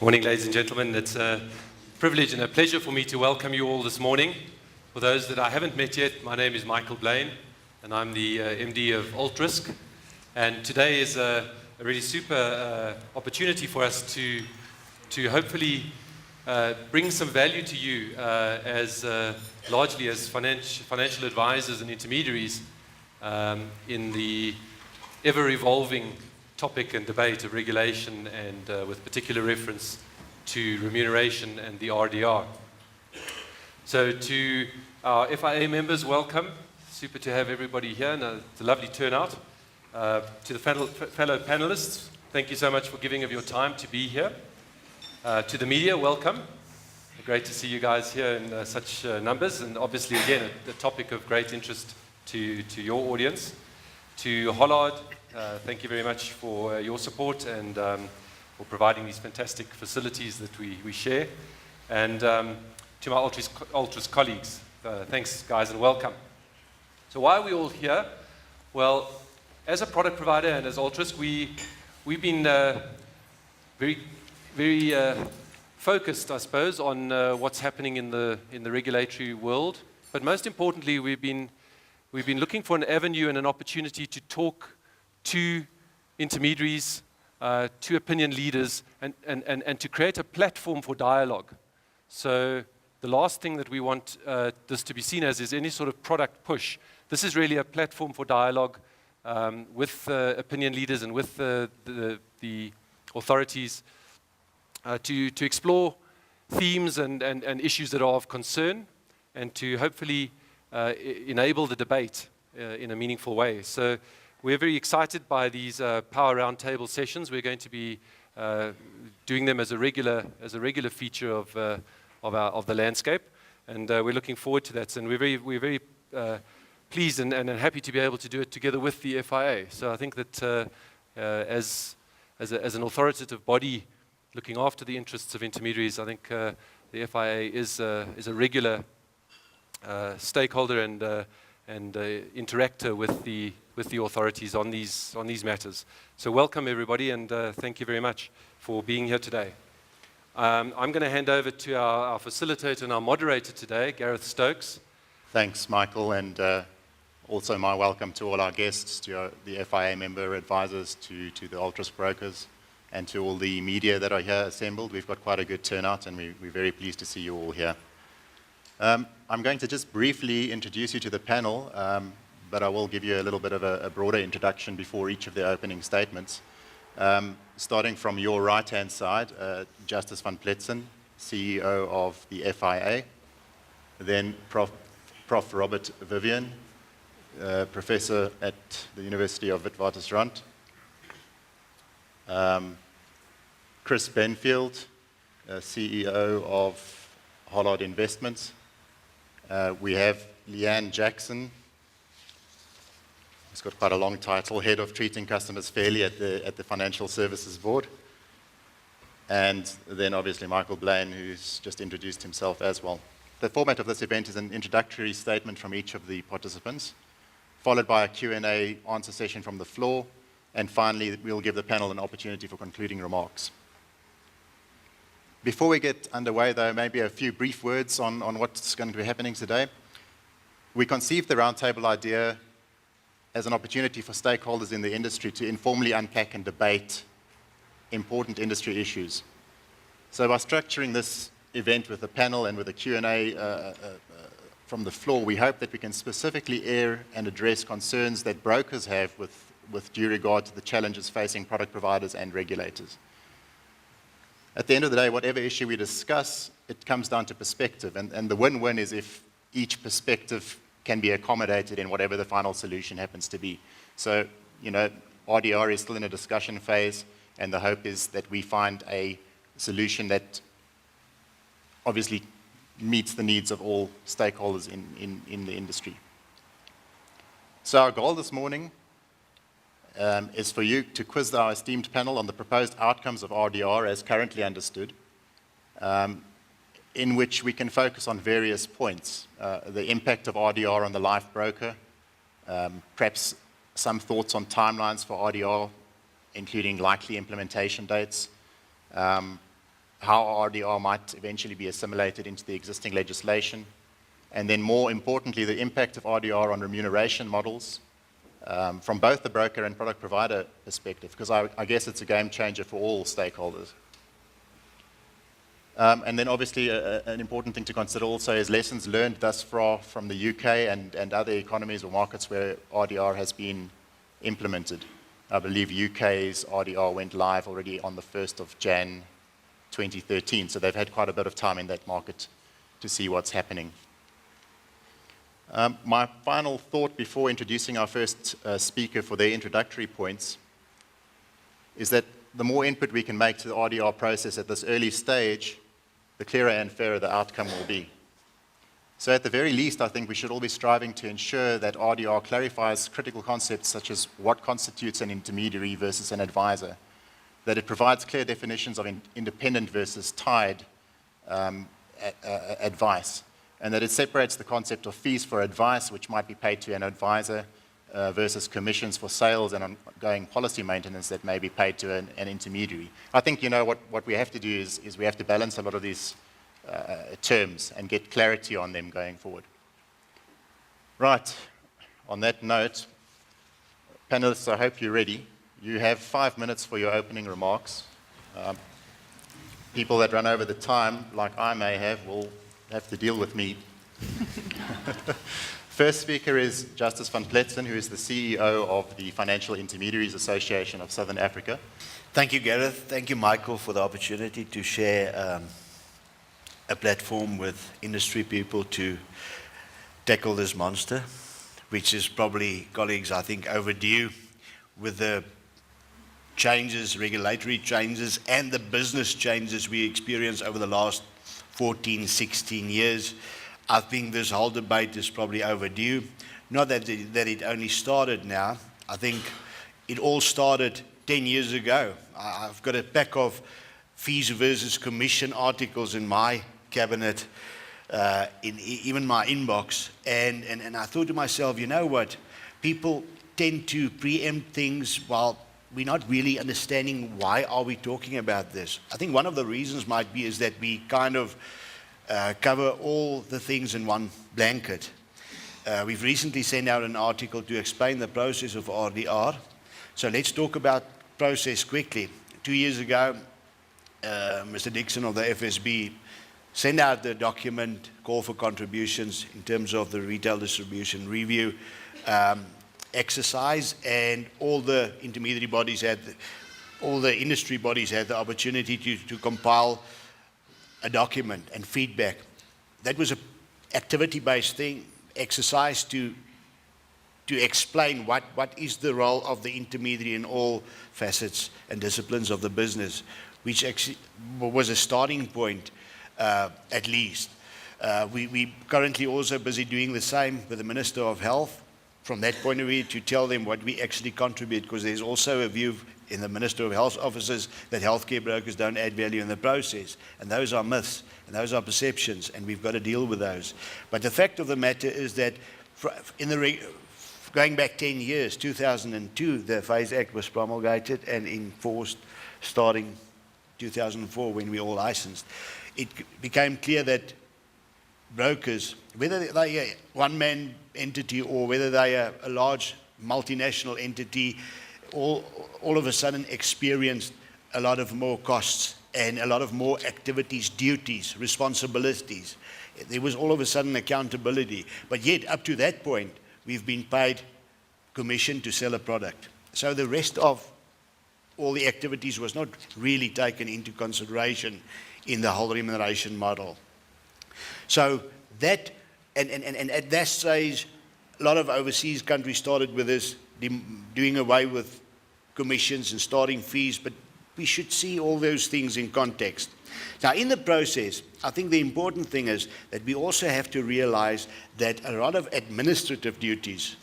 Morning, ladies and gentlemen. It's a privilege and a pleasure for me to welcome you all this morning. For those that I haven't met yet, my name is Michael Blaine, and I'm the MD of Altrisk. And today is a really super opportunity for us to hopefully bring some value to you as largely as financial advisors and intermediaries in the ever-evolving topic and debate of regulation and with particular reference to remuneration and the RDR. So to our FIA members, welcome. Super to have everybody here, and it's a lovely turnout. To the fellow panelists, thank you so much for giving of your time to be here. To the media, welcome. Great to see you guys here in such numbers, and obviously again a topic of great interest to your audience. To Hollard, thank you very much for your support and for providing these fantastic facilities that we share. And to my Altrisk colleagues, thanks guys and welcome. So why are we all here? Well, as a product provider and as Altrisk, we've been very focused, I suppose, on what's happening in the regulatory world. But most importantly, we've been looking for an avenue and an opportunity to talk to intermediaries, to opinion leaders, and to create a platform for dialogue. So the last thing that we want this to be seen as is any sort of product push. This is really a platform for dialogue with opinion leaders and with the authorities to explore themes and issues that are of concern and to hopefully enable the debate in a meaningful way. So we're very excited by these Power Roundtable sessions. We're going to be doing them as a regular feature of the landscape, and we're looking forward to that. And we're very pleased and happy to be able to do it together with the FIA. So I think that as an authoritative body looking after the interests of intermediaries, I think the FIA is a regular stakeholder and interactor with the authorities on these matters. So welcome everybody, and thank you very much for being here today. I'm going to hand over to our facilitator and our moderator today, Gareth Stokes. Thanks, Michael, and also my welcome to all our guests, to the FIA member advisors, to the Altrisk brokers, and to all the media that are here assembled. We've got quite a good turnout, and we're very pleased to see you all here. I'm going to just briefly introduce you to the panel, but I will give you a little bit of a broader introduction before each of the opening statements. Starting from your right-hand side, Justice van Pletzen, CEO of the FIA. Then Prof. Robert Vivian, Professor at the University of Witwatersrand. Chris Benfield, CEO of Hollard Investments. We have Leanne Jackson, who's got quite a long title, Head of Treating Customers Fairly at the Financial Services Board. And then obviously Michael Blaine, who's just introduced himself as well. The format of this event is an introductory statement from each of the participants, followed by a Q&A answer session from the floor, and finally we'll give the panel an opportunity for concluding remarks. Before we get underway, though, maybe a few brief words on what's going to be happening today. We conceived the roundtable idea as an opportunity for stakeholders in the industry to informally unpack and debate important industry issues. So by structuring this event with a panel and with a Q&A from the floor, we hope that we can specifically air and address concerns that brokers have with due regard to the challenges facing product providers and regulators. At the end of the day, whatever issue we discuss, it comes down to perspective, and the win-win is if each perspective can be accommodated in whatever the final solution happens to be. So, RDR is still in a discussion phase, and the hope is that we find a solution that obviously meets the needs of all stakeholders in the industry. So our goal this morning is for you to quiz our esteemed panel on the proposed outcomes of RDR as currently understood, in which we can focus on various points. The impact of RDR on the life broker, perhaps some thoughts on timelines for RDR, including likely implementation dates, how RDR might eventually be assimilated into the existing legislation, and then more importantly, the impact of RDR on remuneration models from both the broker and product provider perspective, because I guess it's a game changer for all stakeholders. And then obviously an important thing to consider also is lessons learned thus far from the UK and other economies or markets where RDR has been implemented. I believe UK's RDR went live already on the 1st of Jan 2013, so they've had quite a bit of time in that market to see what's happening. My final thought before introducing our first speaker for their introductory points is that the more input we can make to the RDR process at this early stage, the clearer and fairer the outcome will be. So at the very least, I think we should all be striving to ensure that RDR clarifies critical concepts such as what constitutes an intermediary versus an advisor, that it provides clear definitions of independent versus tied advice, and that it separates the concept of fees for advice, which might be paid to an advisor, versus commissions for sales and ongoing policy maintenance that may be paid to an intermediary. I think, what we have to do is we have to balance a lot of these terms and get clarity on them going forward. Right, on that note, panelists, I hope you're ready. You have 5 minutes for your opening remarks. People that run over the time, like I may have, will have to deal with me. First speaker is Justice van Pletsen, who is the CEO of the Financial Intermediaries Association of Southern Africa. Thank you, Gareth. Thank you, Michael, for the opportunity to share a platform with industry people to tackle this monster, which is probably, colleagues, I think, overdue with the changes, regulatory changes, and the business changes we experienced over the last 14, 16 years. I think this whole debate is probably overdue. Not that it only started now. I think it all started 10 years ago. I've got a pack of fees versus commission articles in my cabinet, in even my inbox. And I thought to myself, you know what? People tend to preempt things while we're not really understanding why are we talking about this. I think one of the reasons might be is that we kind of cover all the things in one blanket. We've recently sent out an article to explain the process of RDR. So let's talk about process quickly. 2 years ago, Mr. Dixon of the FSB sent out the document, call for contributions in terms of the retail distribution review exercise, and all the intermediary bodies all the industry bodies had the opportunity to compile a document and feedback. That was an activity-based exercise to explain what is the role of the intermediary in all facets and disciplines of the business, which actually was a starting point, at least. We currently also busy doing the same with the Minister of Health, from that point of view, to tell them what we actually contribute, because there's also a view in the Minister of Health offices that healthcare brokers don't add value in the process. And those are myths, and those are perceptions, and we've got to deal with those. But the fact of the matter is that going back 10 years, 2002, the FASE Act was promulgated and enforced starting 2004 when we all licensed. It became clear that brokers, whether they're a one-man entity or whether they are a large multinational entity, all of a sudden experienced a lot of more costs and a lot of more activities, duties, responsibilities. There was all of a sudden accountability. But yet, up to that point, we've been paid commission to sell a product. So the rest of all the activities was not really taken into consideration in the whole remuneration model. So that, and at that stage, a lot of overseas countries started with this, doing away with commissions and starting fees, but we should see all those things in context. Now, in the process, I think the important thing is that we also have to realize that a lot of administrative duties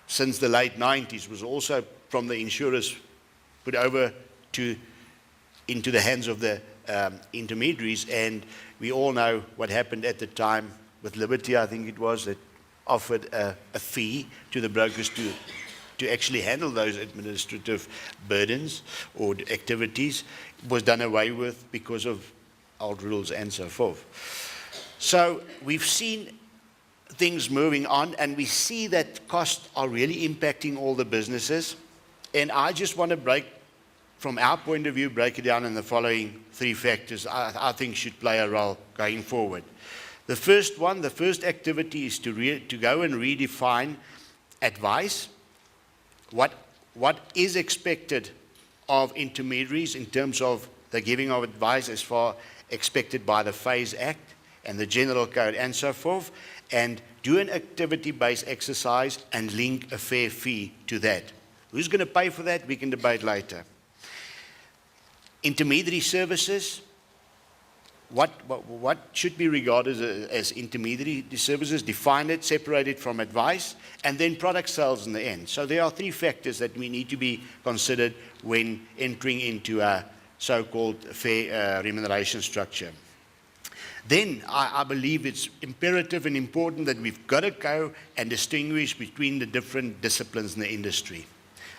since the late 90s was also from the insurers put over into the hands of the intermediaries, and we all know what happened at the time with Liberty, I think it was, that offered a fee to the brokers to actually handle those administrative burdens or activities. It was done away with because of old rules and so forth. So we've seen things moving on, and we see that costs are really impacting all the businesses. And I just want to from our point of view, break it down in the following 3 factors I think should play a role going forward. The first activity is to go and redefine advice. What is expected of intermediaries in terms of the giving of advice as far expected by the FASE Act and the General Code and so forth, and do an activity-based exercise and link a fair fee to that. Who's going to pay for that? We can debate later. Intermediary services. What should be regarded as intermediary services? Define it, separate it from advice, and then product sales in the end. So there are 3 factors that we need to be considered when entering into a so-called fair remuneration structure. Then I believe it's imperative and important that we've got to go and distinguish between the different disciplines in the industry.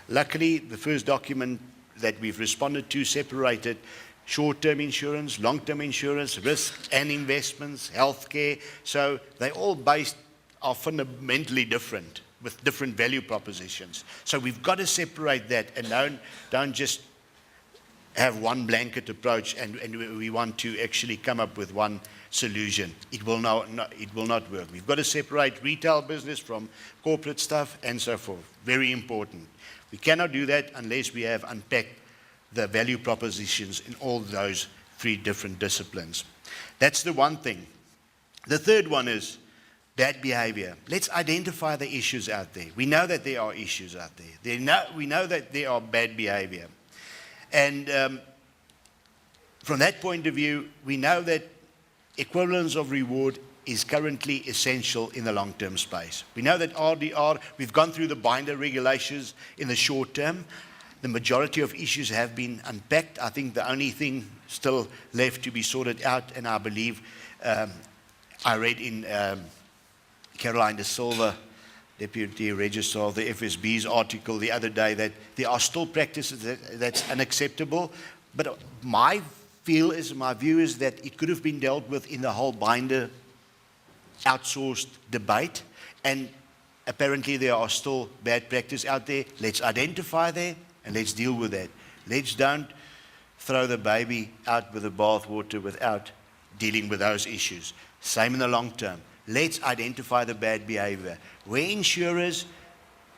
Luckily, the first document that we've responded to separated short-term insurance, long-term insurance, risk and investments, healthcare. So they all are fundamentally different with different value propositions. So we've got to separate that and don't just have one blanket approach and we want to actually come up with one solution. It will not work. We've got to separate retail business from corporate stuff and so forth. Very important. We cannot do that unless we have unpacked the value propositions in all those 3 different disciplines. That's the one thing. The third one is bad behavior. Let's identify the issues out there. We know that there are issues out there. We know that there are bad behavior. And from that point of view, we know that equivalence of reward is currently essential in the long-term space. We know that RDR, we've gone through the binder regulations in the short term. The majority of issues have been unpacked. I think the only thing still left to be sorted out, and I believe I read in Caroline De Silva, Deputy Registrar of the FSB's article the other day, that there are still practices that's unacceptable. But my view is that it could have been dealt with in the whole binder outsourced debate. And apparently there are still bad practice out there. Let's identify that and let's deal with that. Let's don't throw the baby out with the bathwater without dealing with those issues. Same in the long term. Let's identify the bad behavior. Where insurers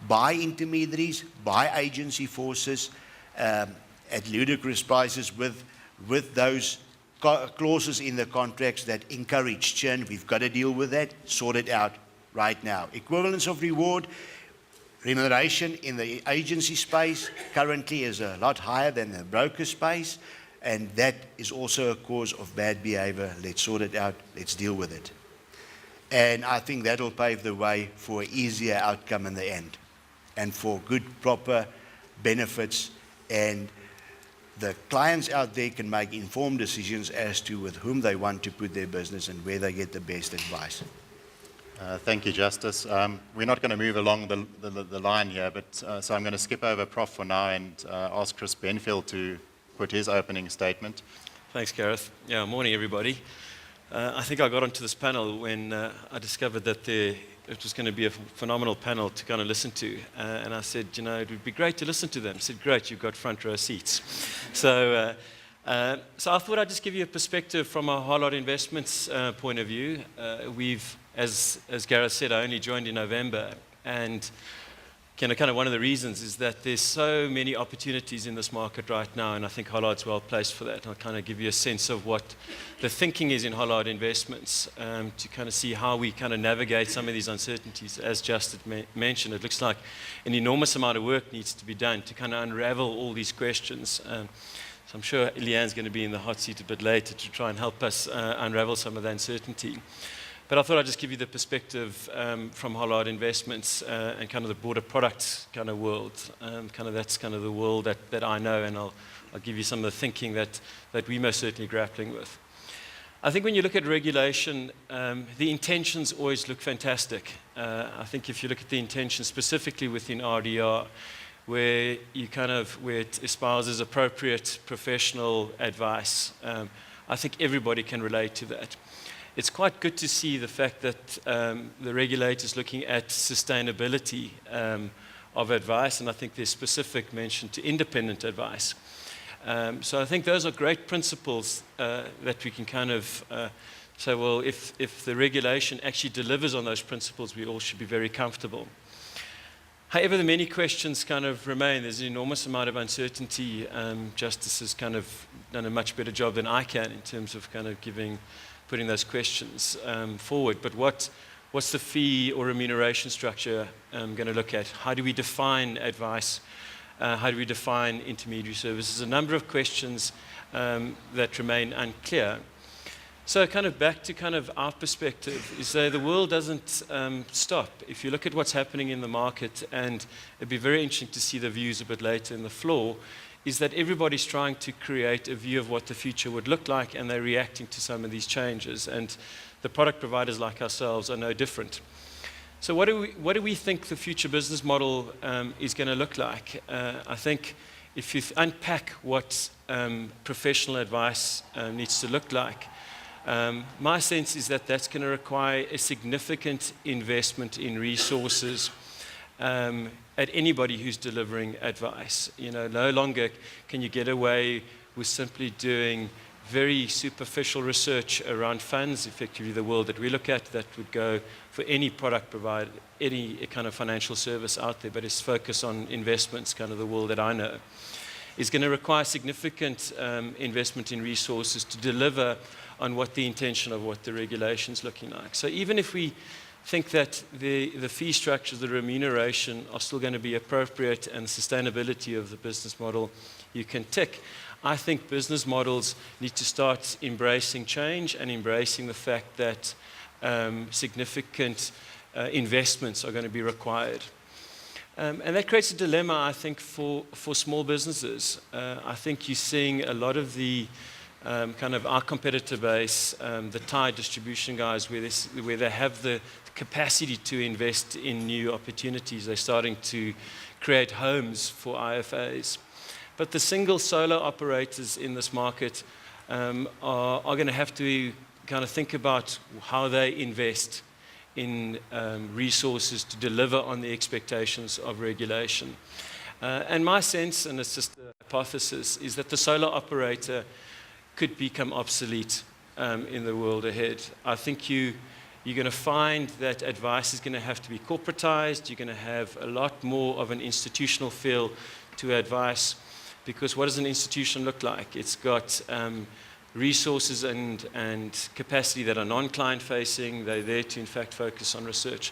buy intermediaries, buy agency forces at ludicrous prices with those clauses in the contracts that encourage churn, we've got to deal with that, sort it out right now. Equivalence of reward, remuneration in the agency space currently is a lot higher than the broker space, and that is also a cause of bad behavior. Let's sort it out, let's deal with it. And I think that'll pave the way for an easier outcome in the end, and for good, proper benefits, and the clients out there can make informed decisions as to with whom they want to put their business and where they get the best advice. Thank you, Justice. We're not going to move along the line here, but so I'm going to skip over Prof for now and ask Chris Benfield to put his opening statement. Thanks, Gareth. Yeah, morning, everybody. I think I got onto this panel when I discovered that it was going to be a phenomenal panel to kind of listen to. And I said, you know, it would be great to listen to them. I said, great, you've got front row seats. So I thought I'd just give you a perspective from a whole lot investments point of view. We've, as Gareth said, I only joined in November. And kind of one of the reasons is that there's so many opportunities in this market right now, and I think Hollard's well placed for that. I'll kind of give you a sense of what the thinking is in Hollard Investments to kind of see how we kind of navigate some of these uncertainties. As Justin mentioned, it looks like an enormous amount of work needs to be done to kind of unravel all these questions. So I'm sure Leanne's going to be in the hot seat a bit later to try and help us unravel some of the uncertainty. But I thought I'd just give you the perspective from Hollard Investments and kind of the broader product kind of world. That's kind of the world that I know, and I'll give you some of the thinking that we're most certainly grappling with. I think when you look at regulation, the intentions always look fantastic. I think if you look at the intentions specifically within RDR, where it espouses appropriate professional advice, I think everybody can relate to that. It's quite good to see the fact that the regulator's looking at sustainability of advice, and I think there's specific mention to independent advice. So I think those are great principles that we can kind of say, well, if the regulation actually delivers on those principles, we all should be very comfortable. However, the many questions kind of remain. There's an enormous amount of uncertainty. Justice has kind of done a much better job than I can in terms of kind of putting those questions forward. But what's the fee or remuneration structure going to look at? How do we define advice? How do we define intermediary services? A number of questions that remain unclear. So kind of back to kind of our perspective is that the world doesn't stop. If you look at what's happening in the market, and it'd be very interesting to see the views a bit later in the floor, is that everybody's trying to create a view of what the future would look like, and they're reacting to some of these changes. And the product providers like ourselves are no different. So what do we think the future business model is going to look like? I think if you unpack what professional advice needs to look like, my sense is that that's going to require a significant investment in resources at anybody who's delivering advice. You know, no longer can you get away with simply doing very superficial research around funds, effectively the world that we look at, that would go for any product provider, any kind of financial service out there, but its focus on investments, kind of the world that I know, is going to require significant investment in resources to deliver on what the intention of what the regulation is looking like. So even if we think that the fee structures, the remuneration are still going to be appropriate and the sustainability of the business model you can tick, I think business models need to start embracing change and embracing the fact that significant investments are going to be required. And that creates a dilemma, I think, for small businesses. I think you're seeing a lot of the kind of our competitor base, the Thai distribution guys, where they have the capacity to invest in new opportunities. They're starting to create homes for IFAs. But the single solo operators in this market are going to have to kind of think about how they invest in resources to deliver on the expectations of regulation. And my sense, and it's just a hypothesis, is that the solo operator could become obsolete in the world ahead. I think you're going to find that advice is going to have to be corporatized. You're going to have a lot more of an institutional feel to advice, because what does an institution look like? It's got resources and capacity that are non-client facing. They're there to, in fact, focus on research.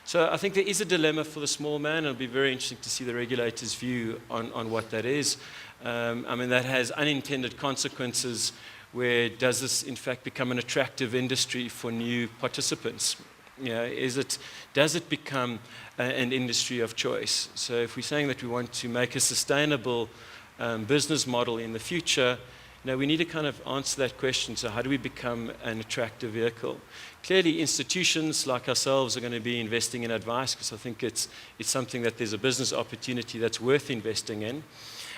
So I think there is a dilemma for the small man. It'll be very interesting to see the regulator's view on what that is. I mean, that has unintended consequences. Where does this, in fact, become an attractive industry for new participants? You know, does it become an industry of choice? So if we're saying that we want to make a sustainable business model in the future, you know, we need to kind of answer that question. So how do we become an attractive vehicle? Clearly, institutions like ourselves are going to be investing in advice, because I think it's something that there's a business opportunity that's worth investing in.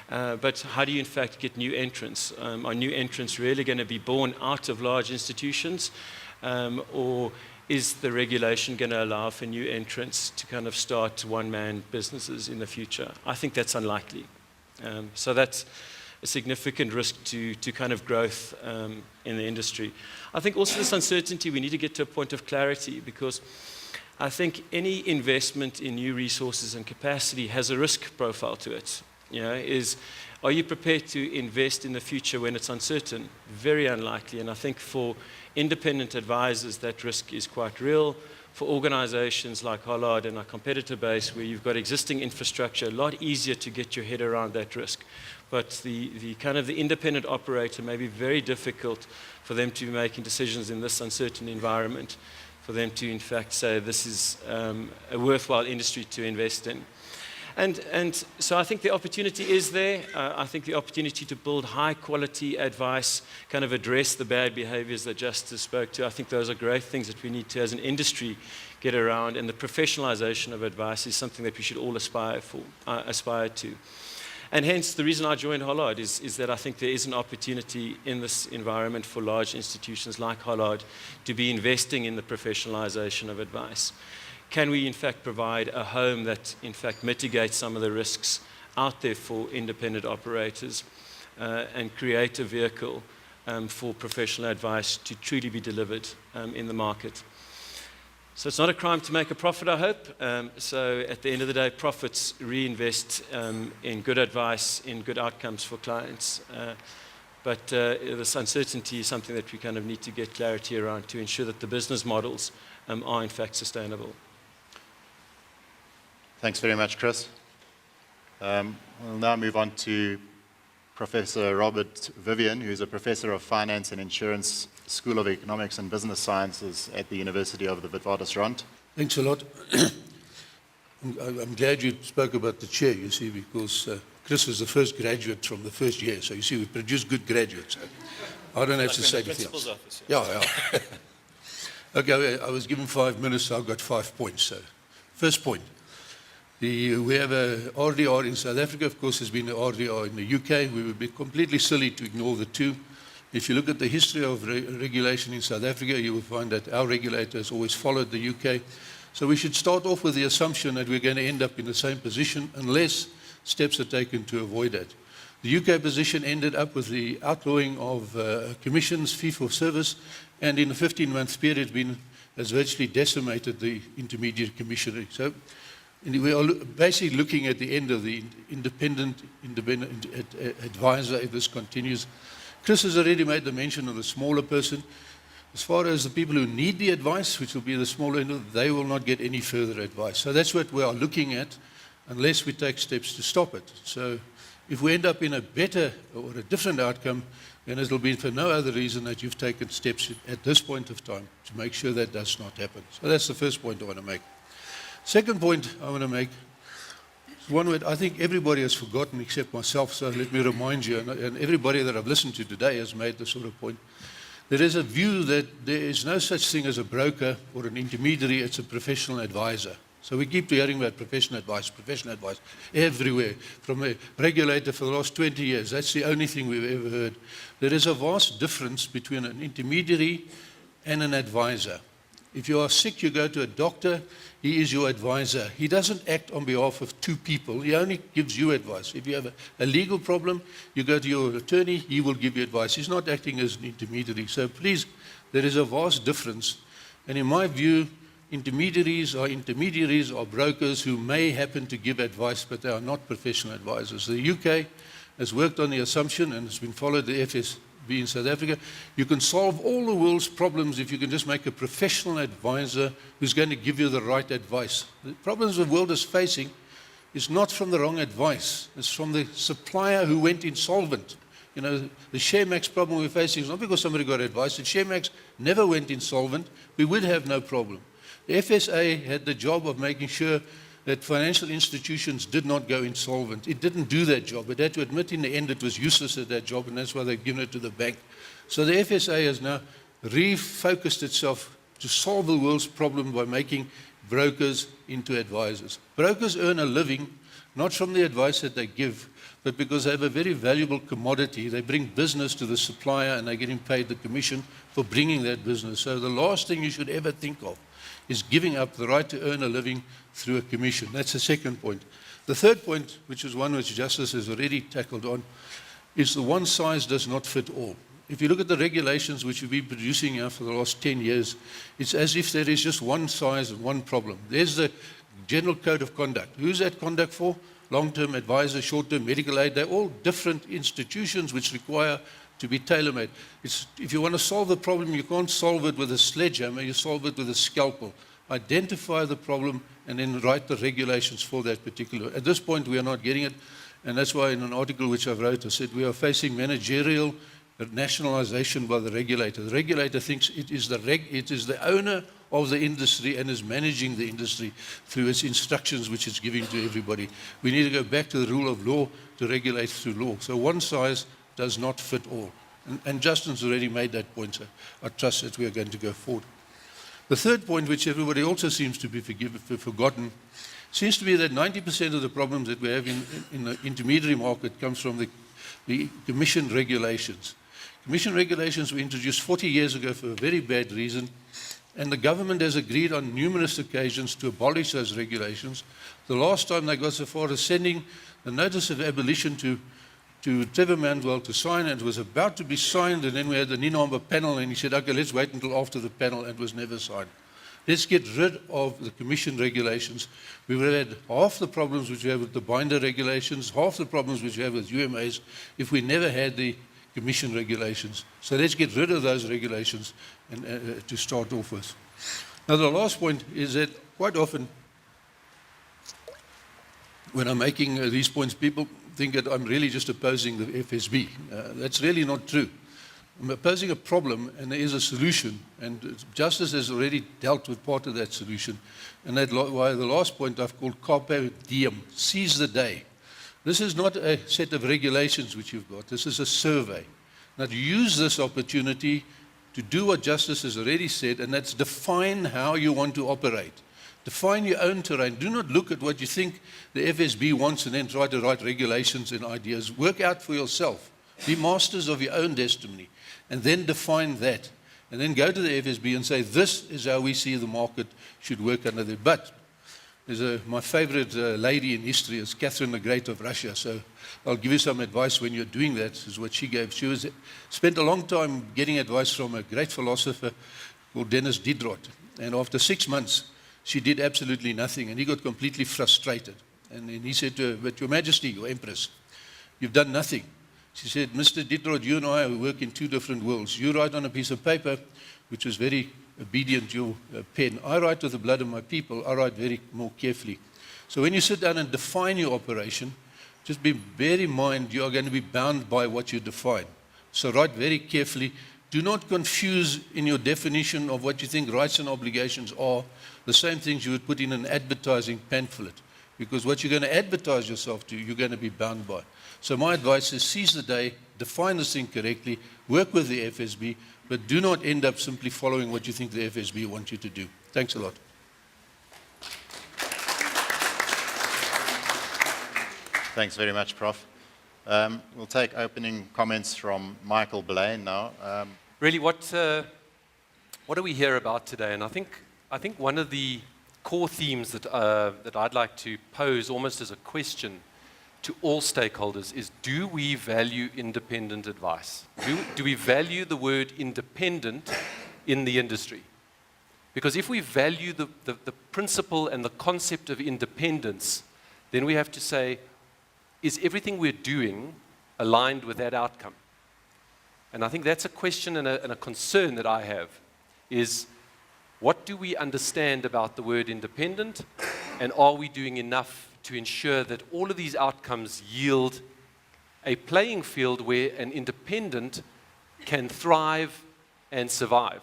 But how do you, in fact, get new entrants? Are new entrants really going to be born out of large institutions? Or is the regulation going to allow for new entrants to kind of start one-man businesses in the future? I think that's unlikely. So that's a significant risk to kind of growth in the industry. I think also this uncertainty, we need to get to a point of clarity, because I think any investment in new resources and capacity has a risk profile to it. You know, are you prepared to invest in the future when it's uncertain? Very unlikely. And I think for independent advisors, that risk is quite real. For organizations like Hollard and our competitor base, where you've got existing infrastructure, a lot easier to get your head around that risk. But the kind of the independent operator may be very difficult for them to be making decisions in this uncertain environment, for them to, in fact, say this is a worthwhile industry to invest in. And so I think the opportunity is there. I think the opportunity to build high-quality advice, kind of address the bad behaviors that Justice spoke to, I think those are great things that we need to, as an industry, get around. And the professionalization of advice is something that we should all aspire to. And hence, the reason I joined Hollard is that I think there is an opportunity in this environment for large institutions like Hollard to be investing in the professionalization of advice. Can we, in fact, provide a home that, in fact, mitigates some of the risks out there for independent operators and create a vehicle for professional advice to truly be delivered in the market? So it's not a crime to make a profit, I hope. So at the end of the day, profits reinvest in good advice, in good outcomes for clients. But this uncertainty is something that we kind of need to get clarity around to ensure that the business models are in fact sustainable. Thanks very much, Chris. We'll now move on to Professor Robert Vivian, who's a professor of finance and insurance, School of Economics and Business Sciences at the University of the Witwatersrand. Thanks a lot. I'm glad you spoke about the chair, you see, because Chris was the first graduate from the first year. So you see, we produce good graduates. I don't have to say anything else. Office, yeah. Okay, I was given 5 minutes, so I've got 5 points. So, first point. We have a RDR in South Africa, of course, there's been an RDR in the UK. We would be completely silly to ignore the two. If you look at the history of regulation in South Africa, you will find that our regulator has always followed the UK. So we should start off with the assumption that we're going to end up in the same position unless steps are taken to avoid that. The UK position ended up with the outlawing of commissions, fee for service, and in a 15-month period has virtually decimated the intermediate commissioner. So we are basically looking at the end of the independent advisor if this continues. Chris has already made the mention of the smaller person. As far as the people who need the advice, which will be the smaller end, they will not get any further advice. So that's what we are looking at unless we take steps to stop it. So if we end up in a better or a different outcome, then it will be for no other reason that you've taken steps at this point of time to make sure that does not happen. So that's the first point I want to make. Second point I want to make is one word I think everybody has forgotten except myself, so let me remind you, and everybody that I've listened to today has made this sort of point. There is a view that there is no such thing as a broker or an intermediary, it's a professional advisor. So we keep hearing about professional advice everywhere, from a regulator for the last 20 years. That's the only thing we've ever heard. There is a vast difference between an intermediary and an advisor. If you are sick, you go to a doctor, he is your advisor. He doesn't act on behalf of two people, he only gives you advice. If you have a legal problem, you go to your attorney, he will give you advice. He's not acting as an intermediary. So please, there is a vast difference. And in my view, intermediaries are brokers who may happen to give advice, but they are not professional advisors. The UK has worked on the assumption, and it's been followed the FSB in South Africa, you can solve all the world's problems if you can just make a professional advisor who's going to give you the right advice. The problems the world is facing is not from the wrong advice. It's from the supplier who went insolvent. You know, the ShareMax problem we're facing is not because somebody got advice. If ShareMax never went insolvent, we would have no problem. The FSA had the job of making sure that financial institutions did not go insolvent. It didn't do that job. It had to admit in the end it was useless at that job, and that's why they've given it to the bank. So the FSA has now refocused itself to solve the world's problem by making brokers into advisors. Brokers earn a living not from the advice that they give, but because they have a very valuable commodity. They bring business to the supplier and they're getting paid the commission for bringing that business. So the last thing you should ever think of is giving up the right to earn a living through a commission. That's the second point. The third point, which is one which Justice has already tackled on, is the one size does not fit all. If you look at the regulations which we've been producing now for the last 10 years, it's as if there is just one size and one problem. There's the General Code of Conduct. Who's that conduct for? Long-term advisors, short-term medical aid. They're all different institutions which require to be tailor-made. If you want to solve the problem, you can't solve it with a sledgehammer, you solve it with a scalpel. Identify the problem and then write the regulations for that particular. At this point, we are not getting it, and that's why in an article which I've wrote, I said we are facing managerial nationalization by the regulator. The regulator thinks it is the owner of the industry and is managing the industry through its instructions which it's giving to everybody. We need to go back to the rule of law to regulate through law. So one size does not fit all. And Justin's already made that point, so I trust that we are going to go forward. The third point, which everybody also seems to be forgotten, Seems to be that 90% of the problems that we have in the intermediary market comes from the commission regulations. Commission regulations were introduced 40 years ago for a very bad reason, and the government has agreed on numerous occasions to abolish those regulations. The last time they got so far as sending the notice of abolition to Trevor Manuel to sign, and it was about to be signed, and then we had the Ninamba panel, and he said, okay, let's wait until after the panel, and it was never signed. Let's get rid of the commission regulations. We would have had half the problems which we have with the binder regulations, half the problems which we have with UMAs, if we never had the commission regulations. So let's get rid of those regulations and, to start off with. Now, the last point is that quite often, when I'm making these points, people think that I'm really just opposing the FSB. That's really not true. I'm opposing a problem, and there is a solution, and Justice has already dealt with part of that solution. And that's why the last point I've called carpe diem, seize the day. This is not a set of regulations which you've got. This is a survey. Now, to use this opportunity to do what Justice has already said, and that's define how you want to operate. Define your own terrain. Do not look at what you think the FSB wants and then try to write regulations and ideas. Work out for yourself. Be masters of your own destiny. And then define that. And then go to the FSB and say, this is how we see the market should work under there. But my favorite lady in history is Catherine the Great of Russia. So I'll give you some advice when you're doing that, is what she gave. She spent a long time getting advice from a great philosopher called Denis Diderot. And after 6 months, she did absolutely nothing, and he got completely frustrated. And then he said to her, but Your Majesty, Your Empress, you've done nothing. She said, Mr. Diderot, you and I work in 2 different worlds. You write on a piece of paper, which is very obedient to your pen. I write with the blood of my people. I write very more carefully. So when you sit down and define your operation, just bear in mind you are going to be bound by what you define. So write very carefully. Do not confuse in your definition of what you think rights and obligations are the same things you would put in an advertising pamphlet. Because what you're going to advertise yourself to, you're going to be bound by. So my advice is seize the day, define this thing correctly, work with the FSB, but do not end up simply following what you think the FSB wants you to do. Thanks a lot. Thanks very much, Prof. We'll take opening comments from Michael Blaine now. Really, what are we here about today? And I think one of the core themes that I'd like to pose almost as a question to all stakeholders is, do we value independent advice? Do we value the word independent in the industry? Because if we value the principle and the concept of independence, then we have to say, is everything we're doing aligned with that outcome? And I think that's a question and a concern that I have, is what do we understand about the word independent, and are we doing enough to ensure that all of these outcomes yield a playing field where an independent can thrive and survive?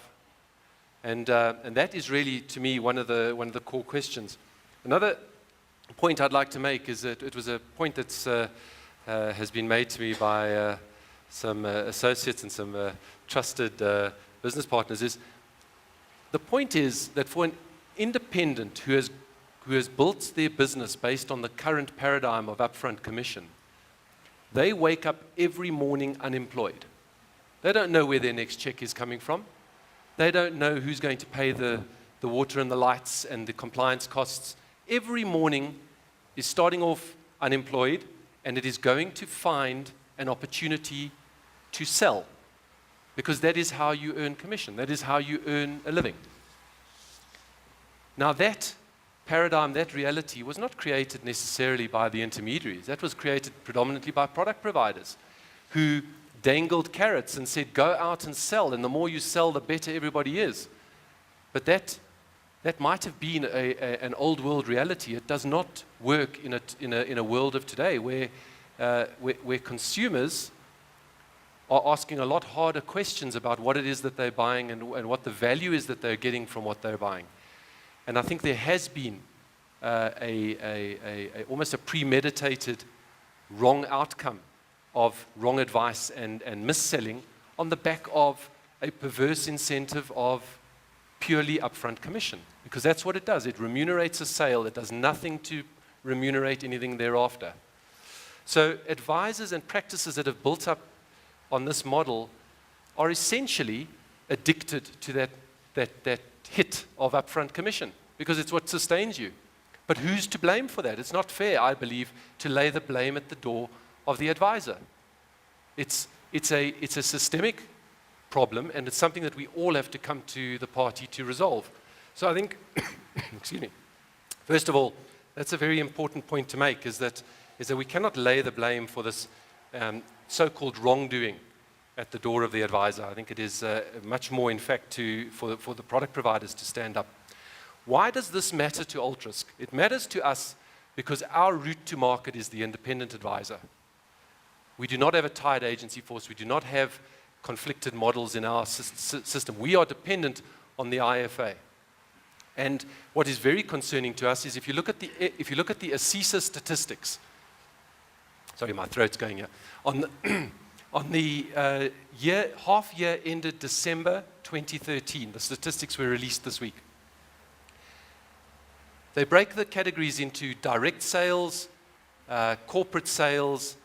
And that is really, to me, one of the core questions. Another point I'd like to make is that it was a point that has been made to me by some associates and some trusted business partners. Is the point is that for an independent who has built their business based on the current paradigm of upfront commission, they wake up every morning unemployed. They don't know where their next check is coming from. They don't know who's going to pay the water and the lights and the compliance costs. Every morning is starting off unemployed, and it is going to find an opportunity to sell, because that is how you earn commission. That is how you earn a living. Now that paradigm, that reality was not created necessarily by the intermediaries. That was created predominantly by product providers who dangled carrots and said, go out and sell, and the more you sell, the better everybody is. But that might have been an old world reality. It does not work in a world of today where consumers are asking a lot harder questions about what it is that they're buying and what the value is that they're getting from what they're buying. And I think there has been almost a premeditated wrong outcome of wrong advice and mis-selling on the back of a perverse incentive of purely upfront commission, because that's what it does. It remunerates a sale. It does nothing to remunerate anything thereafter. So advisors and practices that have built up on this model are essentially addicted to that hit of upfront commission, because it's what sustains you. But who's to blame for that? It's not fair, I believe, to lay the blame at the door of the advisor. It's a systemic problem, and it's something that we all have to come to the party to resolve. So I think, excuse me, first of all, that's a very important point to make, is that we cannot lay the blame for this so-called wrongdoing at the door of the advisor. I think it is much more, in fact, for the product providers to stand up. Why does this matter to Altrisk? It matters to us because our route to market is the independent advisor. We do not have a tied agency force. We do not have conflicted models in our system. We are dependent on the IFA. And what is very concerning to us is if you look at the ASISA statistics, sorry, my throat's going here, on the half year ended December 2013, the statistics were released this week. They break the categories into direct sales, corporate sales,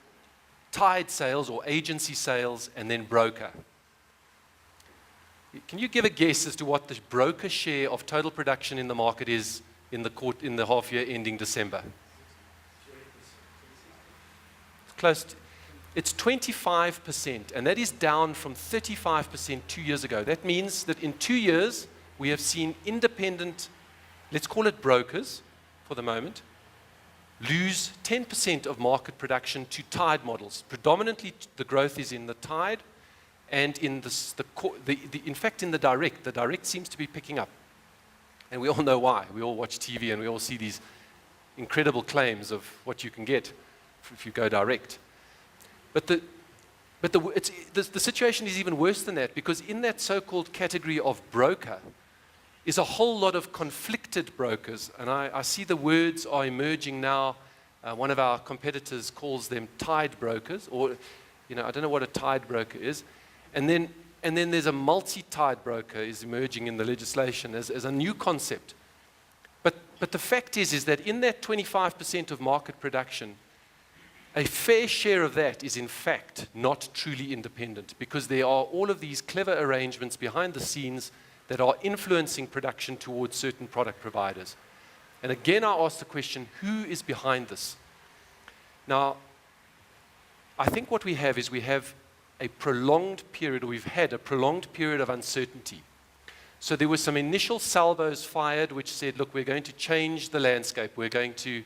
tied sales or agency sales, and then broker. Can you give a guess as to what the broker share of total production in the market is in the half year ending December? It's 25%, and that is down from 35% 2 years ago. That means that in 2 years, we have seen independent, let's call it brokers for the moment, lose 10% of market production to tied models. Predominantly, the growth is in the tied and in in fact, in the direct. The direct seems to be picking up. And we all know why. We all watch TV and we all see these incredible claims of what you can get if you go direct. But the situation is even worse than that, because in that so-called category of broker is a whole lot of conflicted brokers. And I see the words are emerging now. One of our competitors calls them tied brokers, or, I don't know what a tied broker is. And then there's a multi-tied broker is emerging in the legislation as a new concept. But the fact is that in that 25% of market production, a fair share of that is in fact not truly independent, because there are all of these clever arrangements behind the scenes that are influencing production towards certain product providers. And again, I ask the question, who is behind this? Now, I think what we have is we have a prolonged period, or we've had a prolonged period of uncertainty. So there were some initial salvos fired which said, look, we're going to change the landscape. We're going to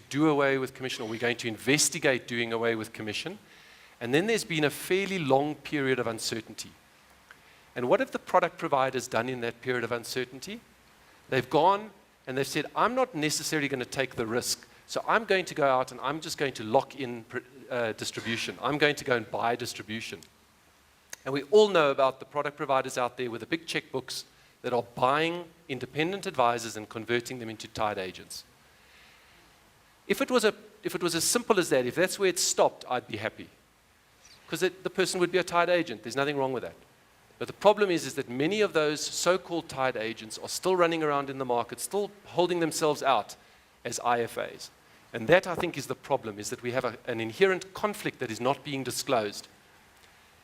do away with commission, or we're going to investigate doing away with commission. And then there's been a fairly long period of uncertainty. And what have the product providers done in that period of uncertainty? They've gone and they've said, I'm not necessarily going to take the risk, so I'm going to go out and I'm just going to lock in distribution. I'm going to go and buy distribution. And we all know about the product providers out there with the big checkbooks that are buying independent advisors and converting them into tied agents. If it was as simple as that, if that's where it stopped, I'd be happy. Because the person would be a tied agent. There's nothing wrong with that. But the problem is that many of those so-called tied agents are still running around in the market, still holding themselves out as IFAs. And that, I think, is the problem, is that we have an inherent conflict that is not being disclosed.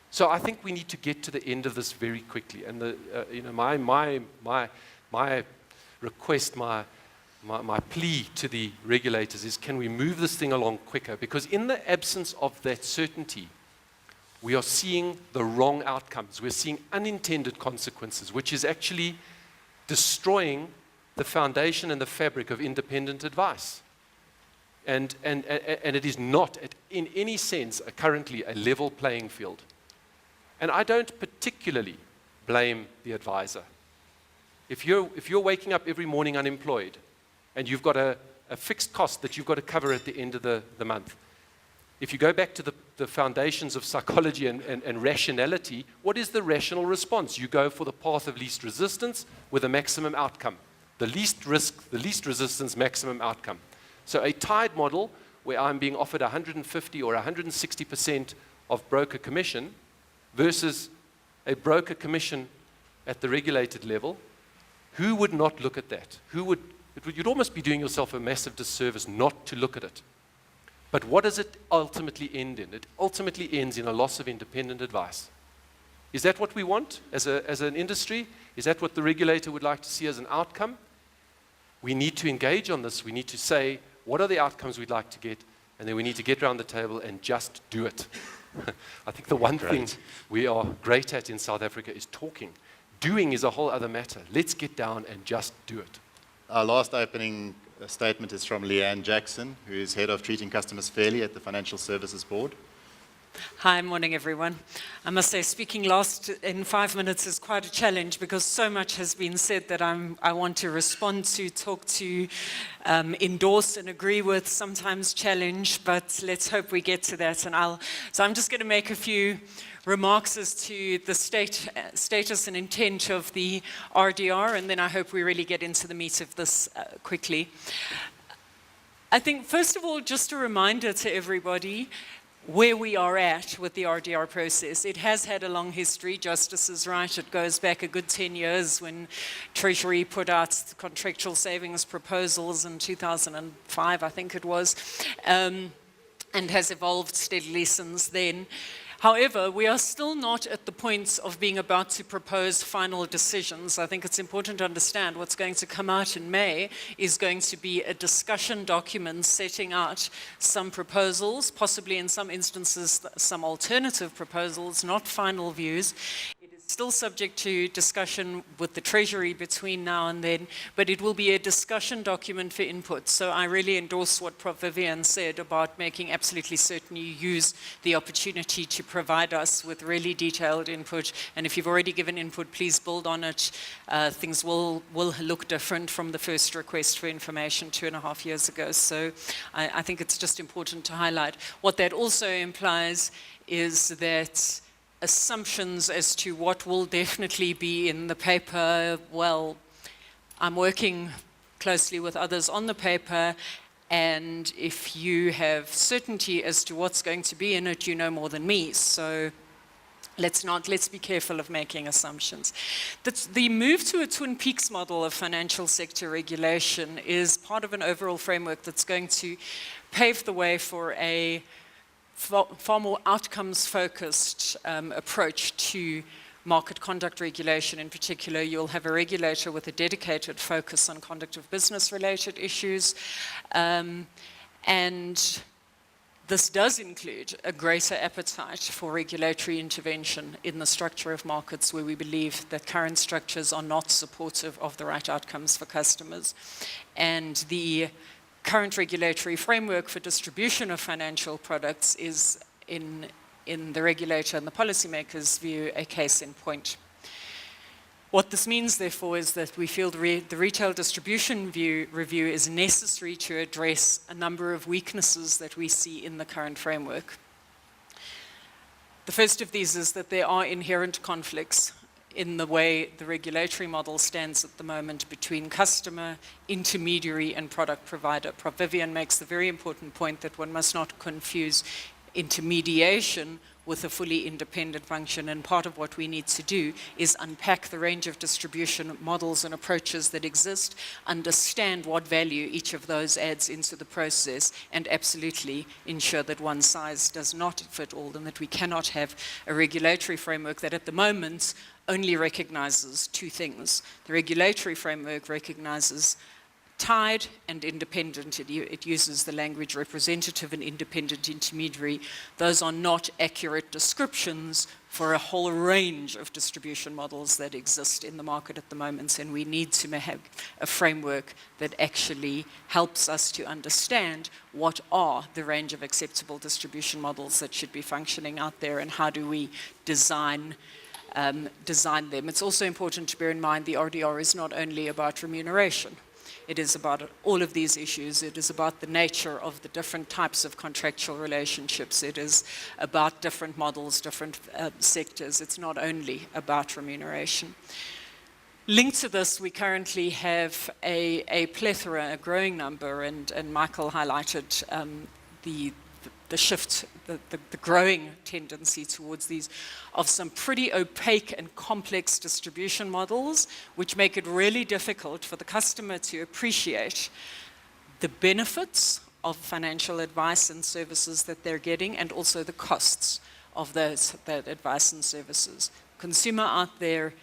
So I think we need to get to the end of this very quickly. And my request, my plea to the regulators is, can we move this thing along quicker? Because in the absence of that certainty, we are seeing the wrong outcomes. We're seeing unintended consequences, which is actually destroying the foundation and the fabric of independent advice. And it is not, in any sense, currently a level playing field. And I don't particularly blame the advisor. If you're waking up every morning unemployed, and you've got a fixed cost that you've got to cover at the end of the month, if you go back to the foundations of psychology and rationality, what is the rational response? You go for the path of least resistance with a maximum outcome. The least risk, the least resistance, maximum outcome. So a tied model where I'm being offered 150 or 160% of broker commission versus a broker commission at the regulated level, who would not look at that? You'd almost be doing yourself a massive disservice not to look at it. But what does it ultimately end in? It ultimately ends in a loss of independent advice. Is that what we want as an industry? Is that what the regulator would like to see as an outcome? We need to engage on this. We need to say, what are the outcomes we'd like to get? And then we need to get around the table and just do it. I think the one thing we are great at in South Africa is talking. Doing is a whole other matter. Let's get down and just do it. Our last opening statement is from Leanne Jackson, who is Head of Treating Customers Fairly at the Financial Services Board. Hi, morning everyone. I must say speaking last in 5 minutes is quite a challenge because so much has been said that I want to respond to, talk to, endorse and agree with, sometimes challenge, but let's hope we get to that. So I'm just going to make a few remarks as to the status and intent of the RDR, and then I hope we really get into the meat of this quickly. I think, first of all, just a reminder to everybody where we are at with the RDR process. It has had a long history. Justice is right. It goes back a good 10 years when Treasury put out contractual savings proposals in 2005, I think it was, and has evolved steadily since then. However, we are still not at the point of being about to propose final decisions. I think it's important to understand what's going to come out in May is going to be a discussion document setting out some proposals, possibly in some instances some alternative proposals, not final views. Still subject to discussion with the Treasury between now and then, but it will be a discussion document for input. So I really endorse what Prof. Vivian said about making absolutely certain you use the opportunity to provide us with really detailed input. And if you've already given input, please build on it. Things will look different from the first request for information 2.5 years ago. So I think it's just important to highlight. What that also implies is that assumptions as to what will definitely be in the paper, well, I'm working closely with others on the paper, and if you have certainty as to what's going to be in it, you know more than me. So let's be careful of making assumptions. The move to a Twin Peaks model of financial sector regulation is part of an overall framework that's going to pave the way for a far more outcomes-focused approach to market conduct regulation. In particular, you'll have a regulator with a dedicated focus on conduct of business-related issues. And this does include a greater appetite for regulatory intervention in the structure of markets where we believe that current structures are not supportive of the right outcomes for customers. And the current regulatory framework for distribution of financial products is, in the regulator and the policymakers' view, a case in point. What this means, therefore, is that we feel the retail distribution review is necessary to address a number of weaknesses that we see in the current framework. The first of these is that there are inherent conflicts in the way the regulatory model stands at the moment between customer, intermediary, and product provider. Prof. Vivian makes the very important point that one must not confuse intermediation with a fully independent function, and part of what we need to do is unpack the range of distribution models and approaches that exist, understand what value each of those adds into the process, and absolutely ensure that one size does not fit all, and that we cannot have a regulatory framework that at the moment only recognizes two things. The regulatory framework recognizes tied and independent. It uses the language representative and independent intermediary. Those are not accurate descriptions for a whole range of distribution models that exist in the market at the moment, and we need to have a framework that actually helps us to understand what are the range of acceptable distribution models that should be functioning out there, and how do we design them. It's also important to bear in mind the RDR is not only about remuneration. It is about all of these issues. It is about the nature of the different types of contractual relationships. It is about different models, different sectors. It's not only about remuneration. Linked to this, we currently have a plethora, a growing number, and Michael highlighted the the shift, the growing tendency towards these, of some pretty opaque and complex distribution models, which make it really difficult for the customer to appreciate the benefits of financial advice and services that they're getting, and also the costs of that advice and services. Consumer out there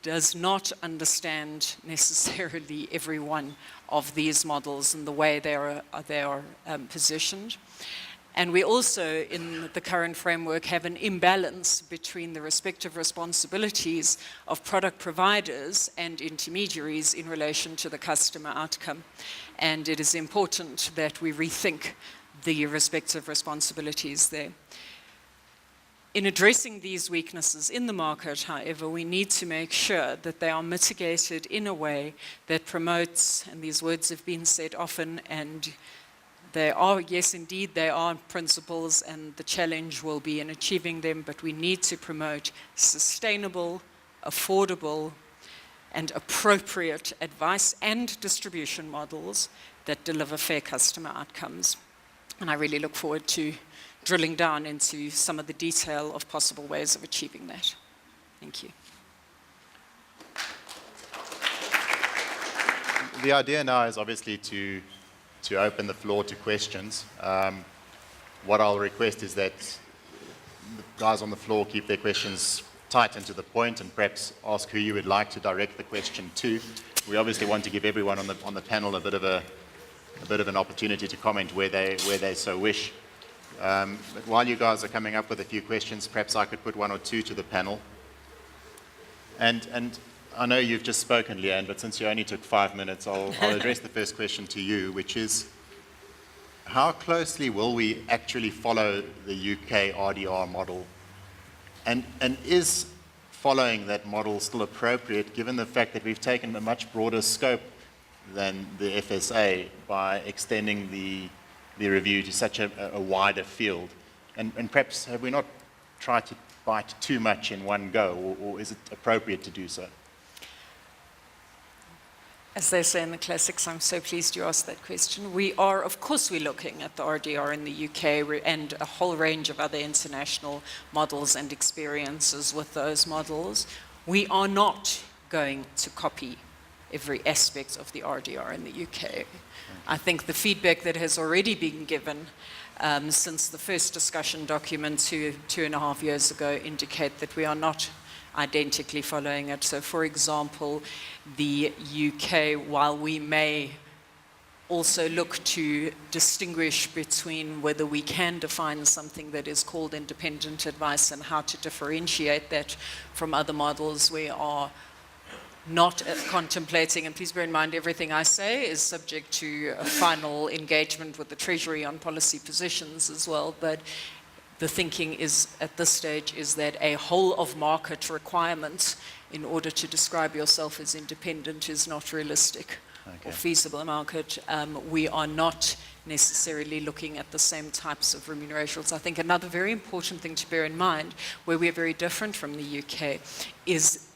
does not understand necessarily every one of these models and the way they are positioned. And we also, in the current framework, have an imbalance between the respective responsibilities of product providers and intermediaries in relation to the customer outcome. And it is important that we rethink the respective responsibilities there. In addressing these weaknesses in the market, however, we need to make sure that they are mitigated in a way that promotes, and these words have been said often, and they are, yes, indeed, they are principles, and the challenge will be in achieving them, but we need to promote sustainable, affordable, and appropriate advice and distribution models that deliver fair customer outcomes. And I really look forward to drilling down into some of the detail of possible ways of achieving that. Thank you. The idea now is obviously to open the floor to questions. What I'll request is that the guys on the floor keep their questions tight and to the point, and perhaps ask who you would like to direct the question to. We obviously want to give everyone on the panel a bit of an opportunity to comment where they so wish. But while you guys are coming up with a few questions, perhaps I could put one or two to the panel. And I know you've just spoken, Leanne, but since you only took 5 minutes, I'll address the first question to you, which is, how closely will we actually follow the UK RDR model? And is following that model still appropriate, given the fact that we've taken a much broader scope than the FSA by extending the review to such a wider field? And perhaps have we not tried to bite too much in one go, or is it appropriate to do so? As they say in the classics, I'm so pleased you asked that question. We are, of course, we're looking at the RDR in the UK and a whole range of other international models and experiences with those models. We are not going to copy every aspect of the RDR in the UK. I think the feedback that has already been given since the first discussion document 2.5 years ago indicate that we are not identically following it. So, for example, the UK, while we may also look to distinguish between whether we can define something that is called independent advice and how to differentiate that from other models, we are not contemplating, and please bear in mind everything I say is subject to a final engagement with the Treasury on policy positions as well, but the thinking is, at this stage, is that a whole of market requirement in order to describe yourself as independent is not realistic or feasible in market. We are not necessarily looking at the same types of remunerations. I think another very important thing to bear in mind, where we are very different from the UK, is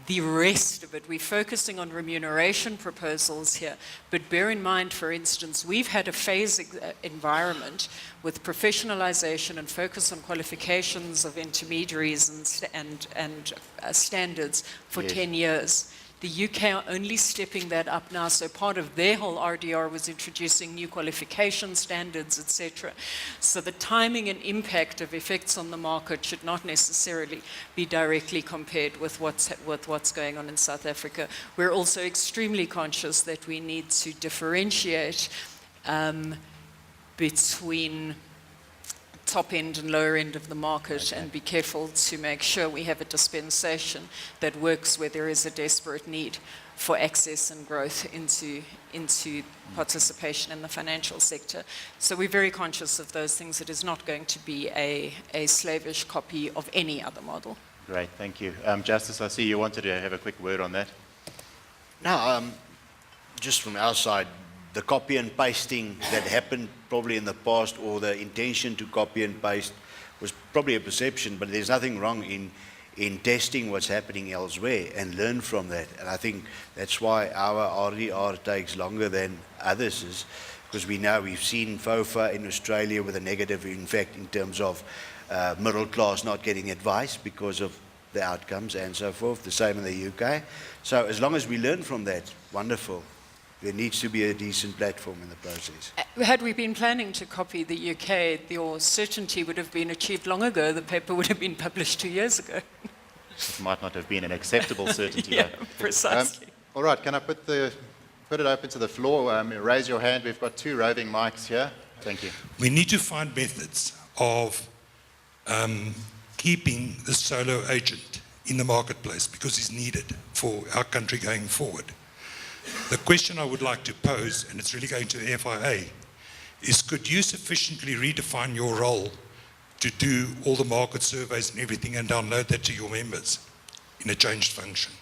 the rest of it. We're focusing on remuneration proposals here, but bear in mind, for instance, we've had a phase environment with professionalization and focus on qualifications of intermediaries and standards for 10 years. The UK are only stepping that up now, so part of their whole RDR was introducing new qualification standards, etc. So the timing and impact of effects on the market should not necessarily be directly compared with what's going on in South Africa. We're also extremely conscious that we need to differentiate between top end and lower end of the market, and be careful to make sure we have a dispensation that works where there is a desperate need for access and growth into participation in the financial sector. So we're very conscious of those things. It is not going to be a slavish copy of any other model. Great, thank you. Justice, I see you wanted to have a quick word on that. No, just from our side, the copy and pasting that happened probably in the past, or the intention to copy and paste, was probably a perception, but there's nothing wrong in testing what's happening elsewhere and learn from that. And I think that's why our RDR takes longer than others, is because we've seen FOFA in Australia with a negative effect in terms of middle class not getting advice because of the outcomes and so forth, the same in the UK. So as long as we learn from that, wonderful. There needs to be a decent platform in the process. Had we been planning to copy the UK, your certainty would have been achieved long ago. The paper would have been published 2 years ago. It might not have been an acceptable certainty. Yeah, though. precisely. All right, can I put it open to the floor? Raise your hand. We've got 2 roving mics here. Thank you. We need to find methods of keeping the solo agent in the marketplace because he's needed for our country going forward. The question I would like to pose, and it's really going to the FIA, is could you sufficiently redefine your role to do all the market surveys and everything and download that to your members in a changed function?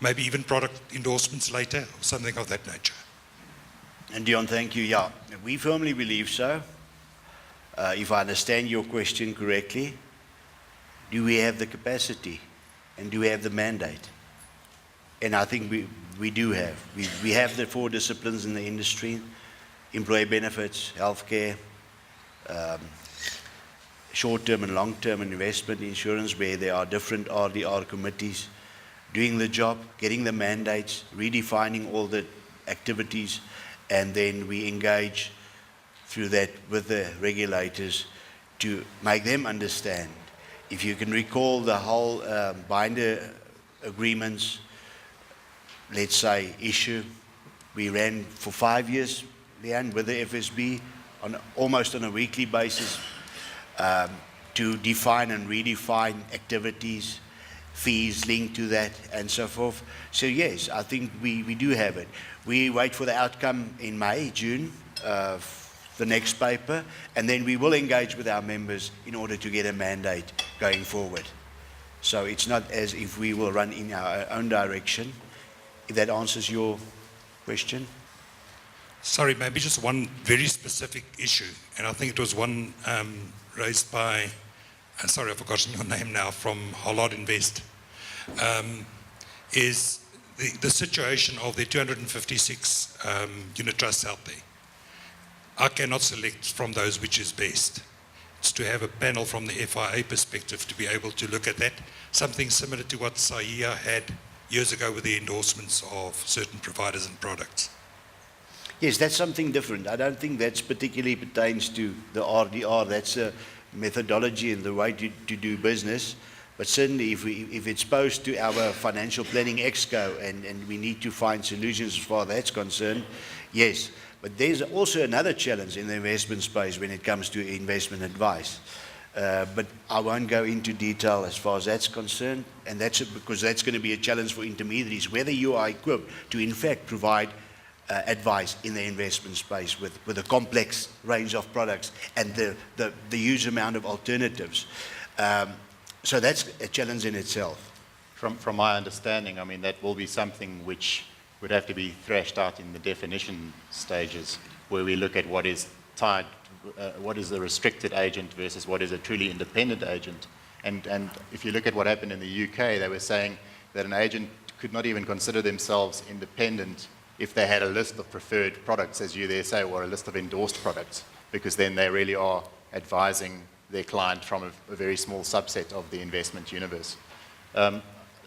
Maybe even product endorsements later or something of that nature. And Dion, thank you. Yeah, we firmly believe so. If I understand your question correctly, do we have the capacity and do we have the mandate? And I think we do have. We have the 4 disciplines in the industry: employee benefits, healthcare, short-term and long-term investment insurance, where there are different RDR committees doing the job, getting the mandates, redefining all the activities, and then we engage through that with the regulators to make them understand. If you can recall the whole binder agreements, let's say, issue, we ran for 5 years, Leanne, with the FSB almost on a weekly basis to define and redefine activities, fees linked to that, and so forth. So yes, I think we do have it. We wait for the outcome in May, June, the next paper, and then we will engage with our members in order to get a mandate going forward. So it's not as if we will run in our own direction. If that answers your question. Sorry, maybe just one very specific issue, and I think it was one raised by, sorry, I've forgotten your name now, from Hollard Invest, is the situation of the 256 unit trusts out there. I cannot select from those which is best. It's to have a panel from the FIA perspective to be able to look at that, something similar to what SAIA had years ago with the endorsements of certain providers and products. Yes, that's something different. I don't think that's particularly pertains to the RDR. That's a methodology and the way to do business. But certainly if it's posed to our financial planning exco and we need to find solutions as far as that's concerned, yes. But there's also another challenge in the investment space when it comes to investment advice. But I won't go into detail as far as that's concerned, and that's because that's going to be a challenge for intermediaries, whether you are equipped to in fact provide advice in the investment space with a complex range of products and the huge amount of alternatives. So that's a challenge in itself. From my understanding, I mean, that will be something which would have to be thrashed out in the definition stages, where we look at what is tied, what is a restricted agent versus what is a truly independent agent. And if you look at what happened in the UK, they were saying that an agent could not even consider themselves independent if they had a list of preferred products, as you there say, or a list of endorsed products, because then they really are advising their client from a very small subset of the investment universe.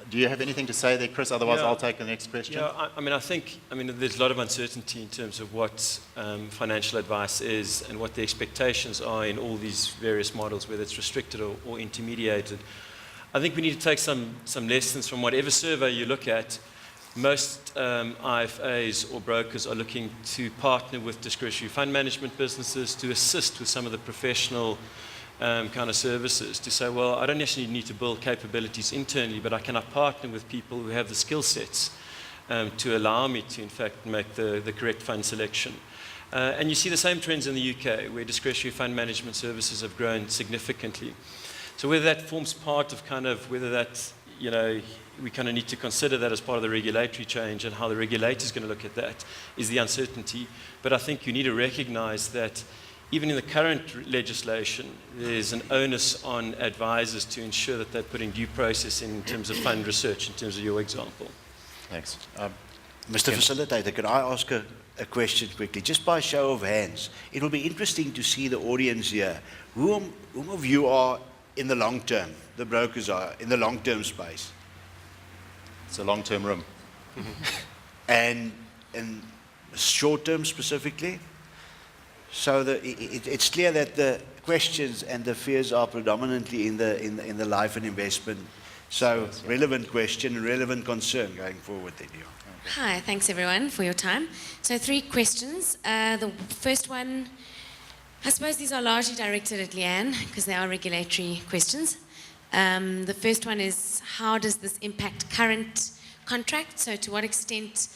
Do you have anything to say there, Chris? Otherwise, Yeah. I'll take the next question. Yeah, I think there's a lot of uncertainty in terms of what financial advice is and what the expectations are in all these various models, whether it's restricted or intermediated. I think we need to take some lessons from whatever survey you look at. Most IFAs or brokers are looking to partner with discretionary fund management businesses to assist with some of the professional kind of services, to say, well, I don't necessarily need to build capabilities internally, but I can partner with people who have the skill sets to allow me to, in fact, make the correct fund selection. And you see the same trends in the UK, where discretionary fund management services have grown significantly. So whether that forms part of whether that, we kind of need to consider that as part of the regulatory change and how the regulator is going to look at that is the uncertainty. But I think you need to recognize that even in the current legislation, there's an onus on advisors to ensure that they're putting due process in terms of fund research, in terms of your example. Thanks. Mr. Facilitator, could I ask a a question quickly, just by show of hands. It will be interesting to see the audience here. Whom of you are in the long term? The brokers are in the long-term space. It's a long-term room. And short-term specifically? So it's clear that the questions and the fears are predominantly in the life and investment. So relevant question, relevant concern going forward then. Yeah. Hi, thanks everyone for your time. So 3 questions. The first one, I suppose these are largely directed at Leanne because they are regulatory questions. The first one is, how does this impact current contracts? So to what extent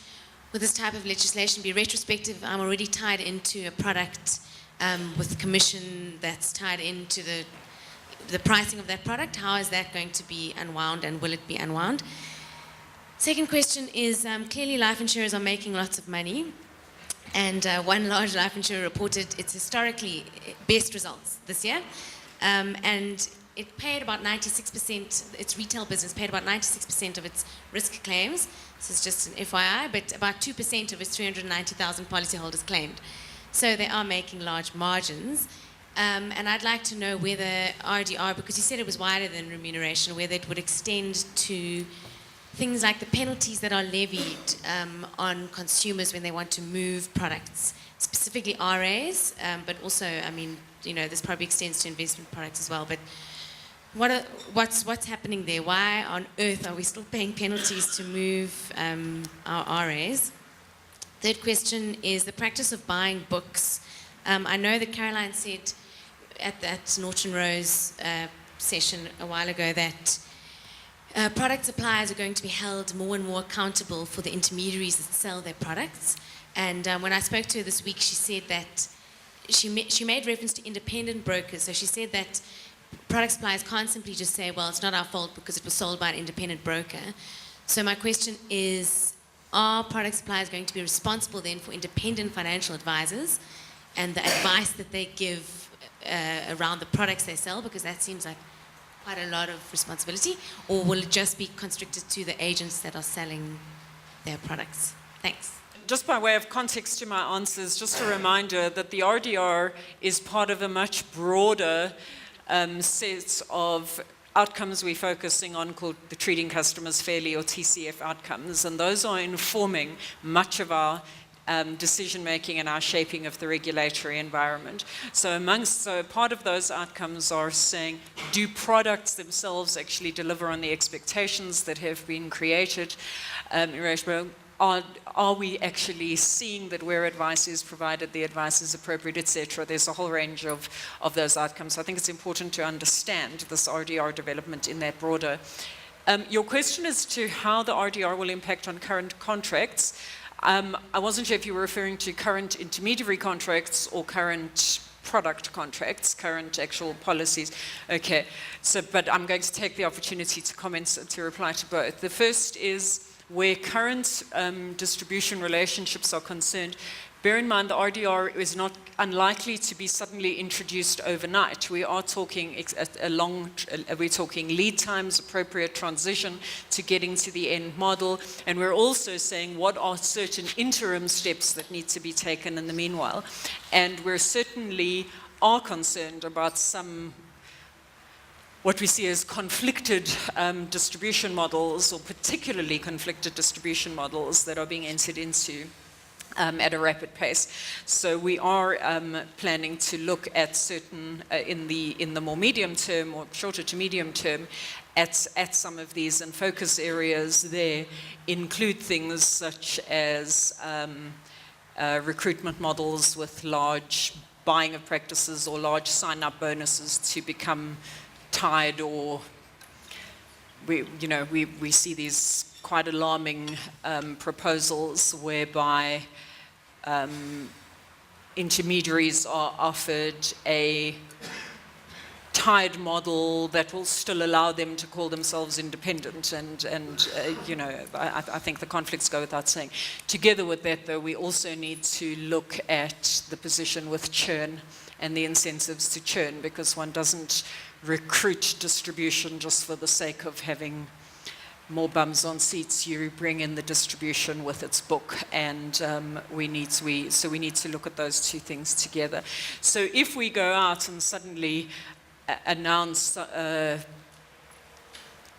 will this type of legislation be retrospective? I'm already tied into a product with commission that's tied into the pricing of that product. How is that going to be unwound, and will it be unwound? Second question is, clearly life insurers are making lots of money, and one large life insurer reported its historically best results this year, and it paid about 96%, its retail business paid about 96% of its risk claims. This is just an FYI, but about 2% of its 390,000 policyholders claimed. So they are making large margins. And I'd like to know whether RDR, because you said it was wider than remuneration, whether it would extend to things like the penalties that are levied on consumers when they want to move products, specifically RAs, but also, I mean, you know, this probably extends to investment products as well. But what's happening there? Why on earth are we still paying penalties to move our RAs? Third question is the practice of buying books. I know that Caroline said at that Norton Rose session a while ago that product suppliers are going to be held more and more accountable for the intermediaries that sell their products. And when I spoke to her this week, she said that she made reference to independent brokers. So she said that product suppliers can't simply just say, well, it's not our fault because it was sold by an independent broker. So my question is, are product suppliers going to be responsible then for independent financial advisors and the advice that they give around the products they sell? Because that seems like quite a lot of responsibility. Or will it just be constricted to the agents that are selling their products? Thanks. Just by way of context to my answers, just a reminder that the RDR is part of a much broader set of outcomes we're focusing on called the Treating Customers Fairly, or TCF outcomes, and those are informing much of our decision-making and our shaping of the regulatory environment. So part of those outcomes are saying, do products themselves actually deliver on the expectations that have been created? Are we actually seeing that where advice is provided, the advice is appropriate, etc.? There's a whole range of those outcomes. I think it's important to understand this RDR development in that broader. Your question as to how the RDR will impact on current contracts, I wasn't sure if you were referring to current intermediary contracts or current product contracts, current actual policies. Okay, but I'm going to take the opportunity to comment, to reply to both. The first is, where current distribution relationships are concerned, bear in mind the RDR is not unlikely to be suddenly introduced overnight. We are talking we're talking lead times, appropriate transition to getting to the end model, and we're also saying what are certain interim steps that need to be taken in the meanwhile. And we're certainly are concerned about what we see as conflicted distribution models, or particularly conflicted distribution models that are being entered into at a rapid pace. So we are planning to look at certain, in the more medium term or shorter to medium term, at some of these, and focus areas there include things such as recruitment models with large buying of practices or large sign-up bonuses to become tied, or we see these quite alarming proposals whereby intermediaries are offered a tied model that will still allow them to call themselves independent, and I think the conflicts go without saying. Together with that, though, we also need to look at the position with churn and the incentives to churn, because one doesn't recruit distribution just for the sake of having more bums on seats, you bring in the distribution with its book, and we need to look at those two things together. So if we go out and suddenly announce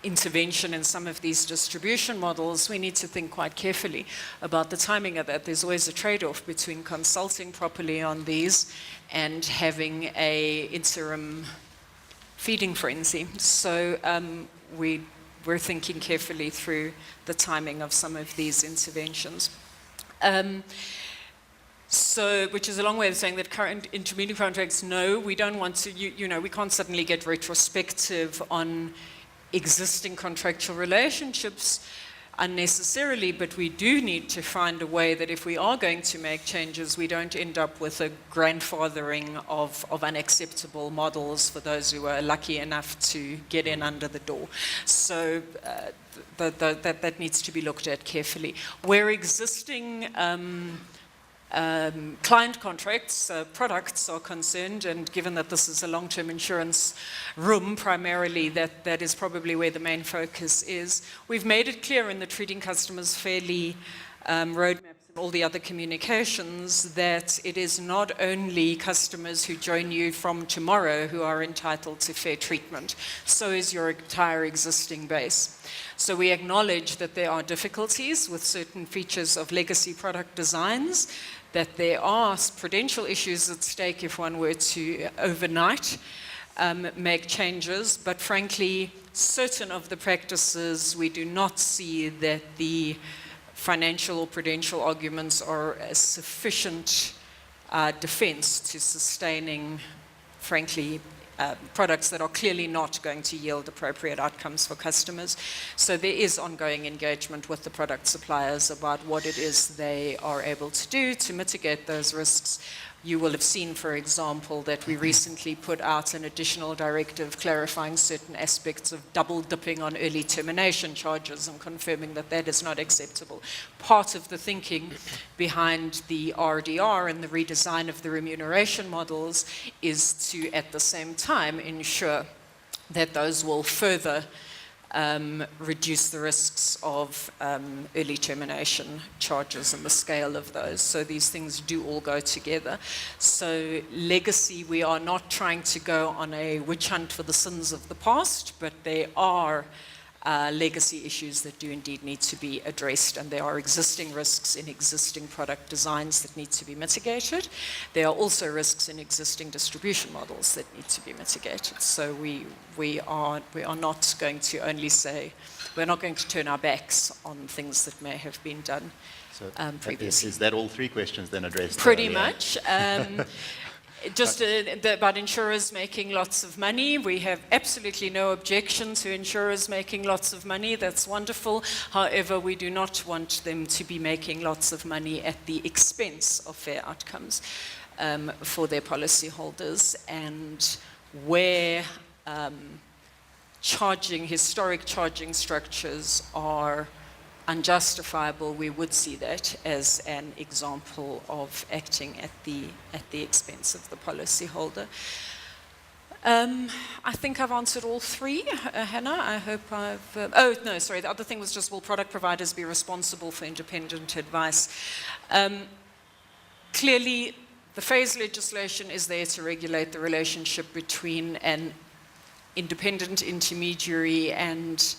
intervention in some of these distribution models, we need to think quite carefully about the timing of that. There's always a trade-off between consulting properly on these and having a interim feeding frenzy. So we're thinking carefully through the timing of some of these interventions. Which is a long way of saying that current intermediate contracts, no, we don't want to, we can't suddenly get retrospective on existing contractual relationships unnecessarily, but we do need to find a way that if we are going to make changes, we don't end up with a grandfathering of unacceptable models for those who are lucky enough to get in under the door. So that needs to be looked at carefully. Where existing client contracts, products are concerned, and given that this is a long-term insurance room primarily, that is probably where the main focus is. We've made it clear in the Treating Customers Fairly roadmaps and all the other communications that it is not only customers who join you from tomorrow who are entitled to fair treatment, so is your entire existing base. So we acknowledge that there are difficulties with certain features of legacy product designs, that there are prudential issues at stake if one were to overnight make changes, but frankly, certain of the practices, we do not see that the financial or prudential arguments are a sufficient defense to sustaining, frankly, products that are clearly not going to yield appropriate outcomes for customers. So there is ongoing engagement with the product suppliers about what it is they are able to do to mitigate those risks. You will have seen, for example, that we recently put out an additional directive clarifying certain aspects of double dipping on early termination charges and confirming that that is not acceptable. Part of the thinking behind the RDR and the redesign of the remuneration models is to, at the same time, ensure that those will further reduce the risks of early termination charges and the scale of those. So these things do all go together. So legacy, we are not trying to go on a witch hunt for the sins of the past, but there are legacy issues that do indeed need to be addressed, and there are existing risks in existing product designs that need to be mitigated. There are also risks in existing distribution models that need to be mitigated. So we are not going to only say, we're not going to turn our backs on things that may have been done previously. Is that all three questions then addressed? Pretty much. Just about insurers making lots of money. We have absolutely no objection to insurers making lots of money. That's wonderful. However, we do not want them to be making lots of money at the expense of fair outcomes for their policyholders. And where historic charging structures are unjustifiable, we would see that as an example of acting at the expense of the policyholder. I think I've answered all three, Hannah. I hope I've... oh, no, sorry. The other thing was just, will product providers be responsible for independent advice? Clearly, the phase legislation is there to regulate the relationship between an independent intermediary and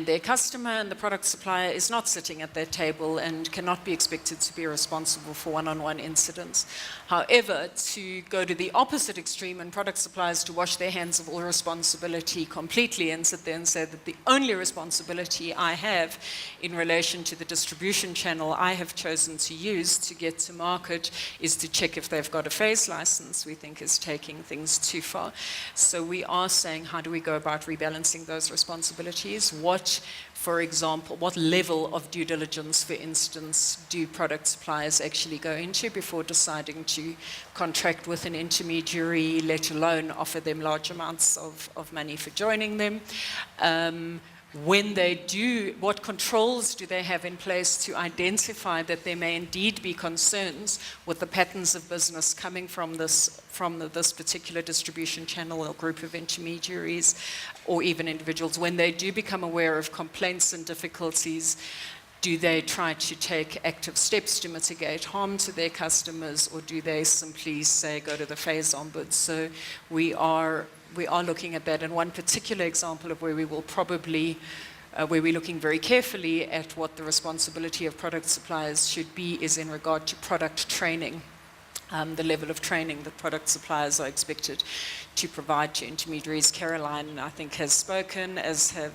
their customer, and the product supplier is not sitting at that table and cannot be expected to be responsible for one-on-one incidents. However, to go to the opposite extreme and product suppliers to wash their hands of all responsibility completely and sit there and say that the only responsibility I have in relation to the distribution channel I have chosen to use to get to market is to check if they've got a phase license, we think is taking things too far. So we are saying, how do we go about rebalancing those responsibilities? What, for example, what level of due diligence, for instance, do product suppliers actually go into before deciding to contract with an intermediary, let alone offer them large amounts of money for joining them? when they do, what controls do they have in place to identify that there may indeed be concerns with the patterns of business coming from this particular distribution channel or group of intermediaries or even individuals? When they do become aware of complaints and difficulties, do they try to take active steps to mitigate harm to their customers, or do they simply say, go to the phase ombuds? So we are looking at that. And one particular example of where we will probably, where we're looking very carefully at what the responsibility of product suppliers should be is in regard to product training. The level of training that product suppliers are expected to provide to intermediaries. Caroline, I think, has spoken, as have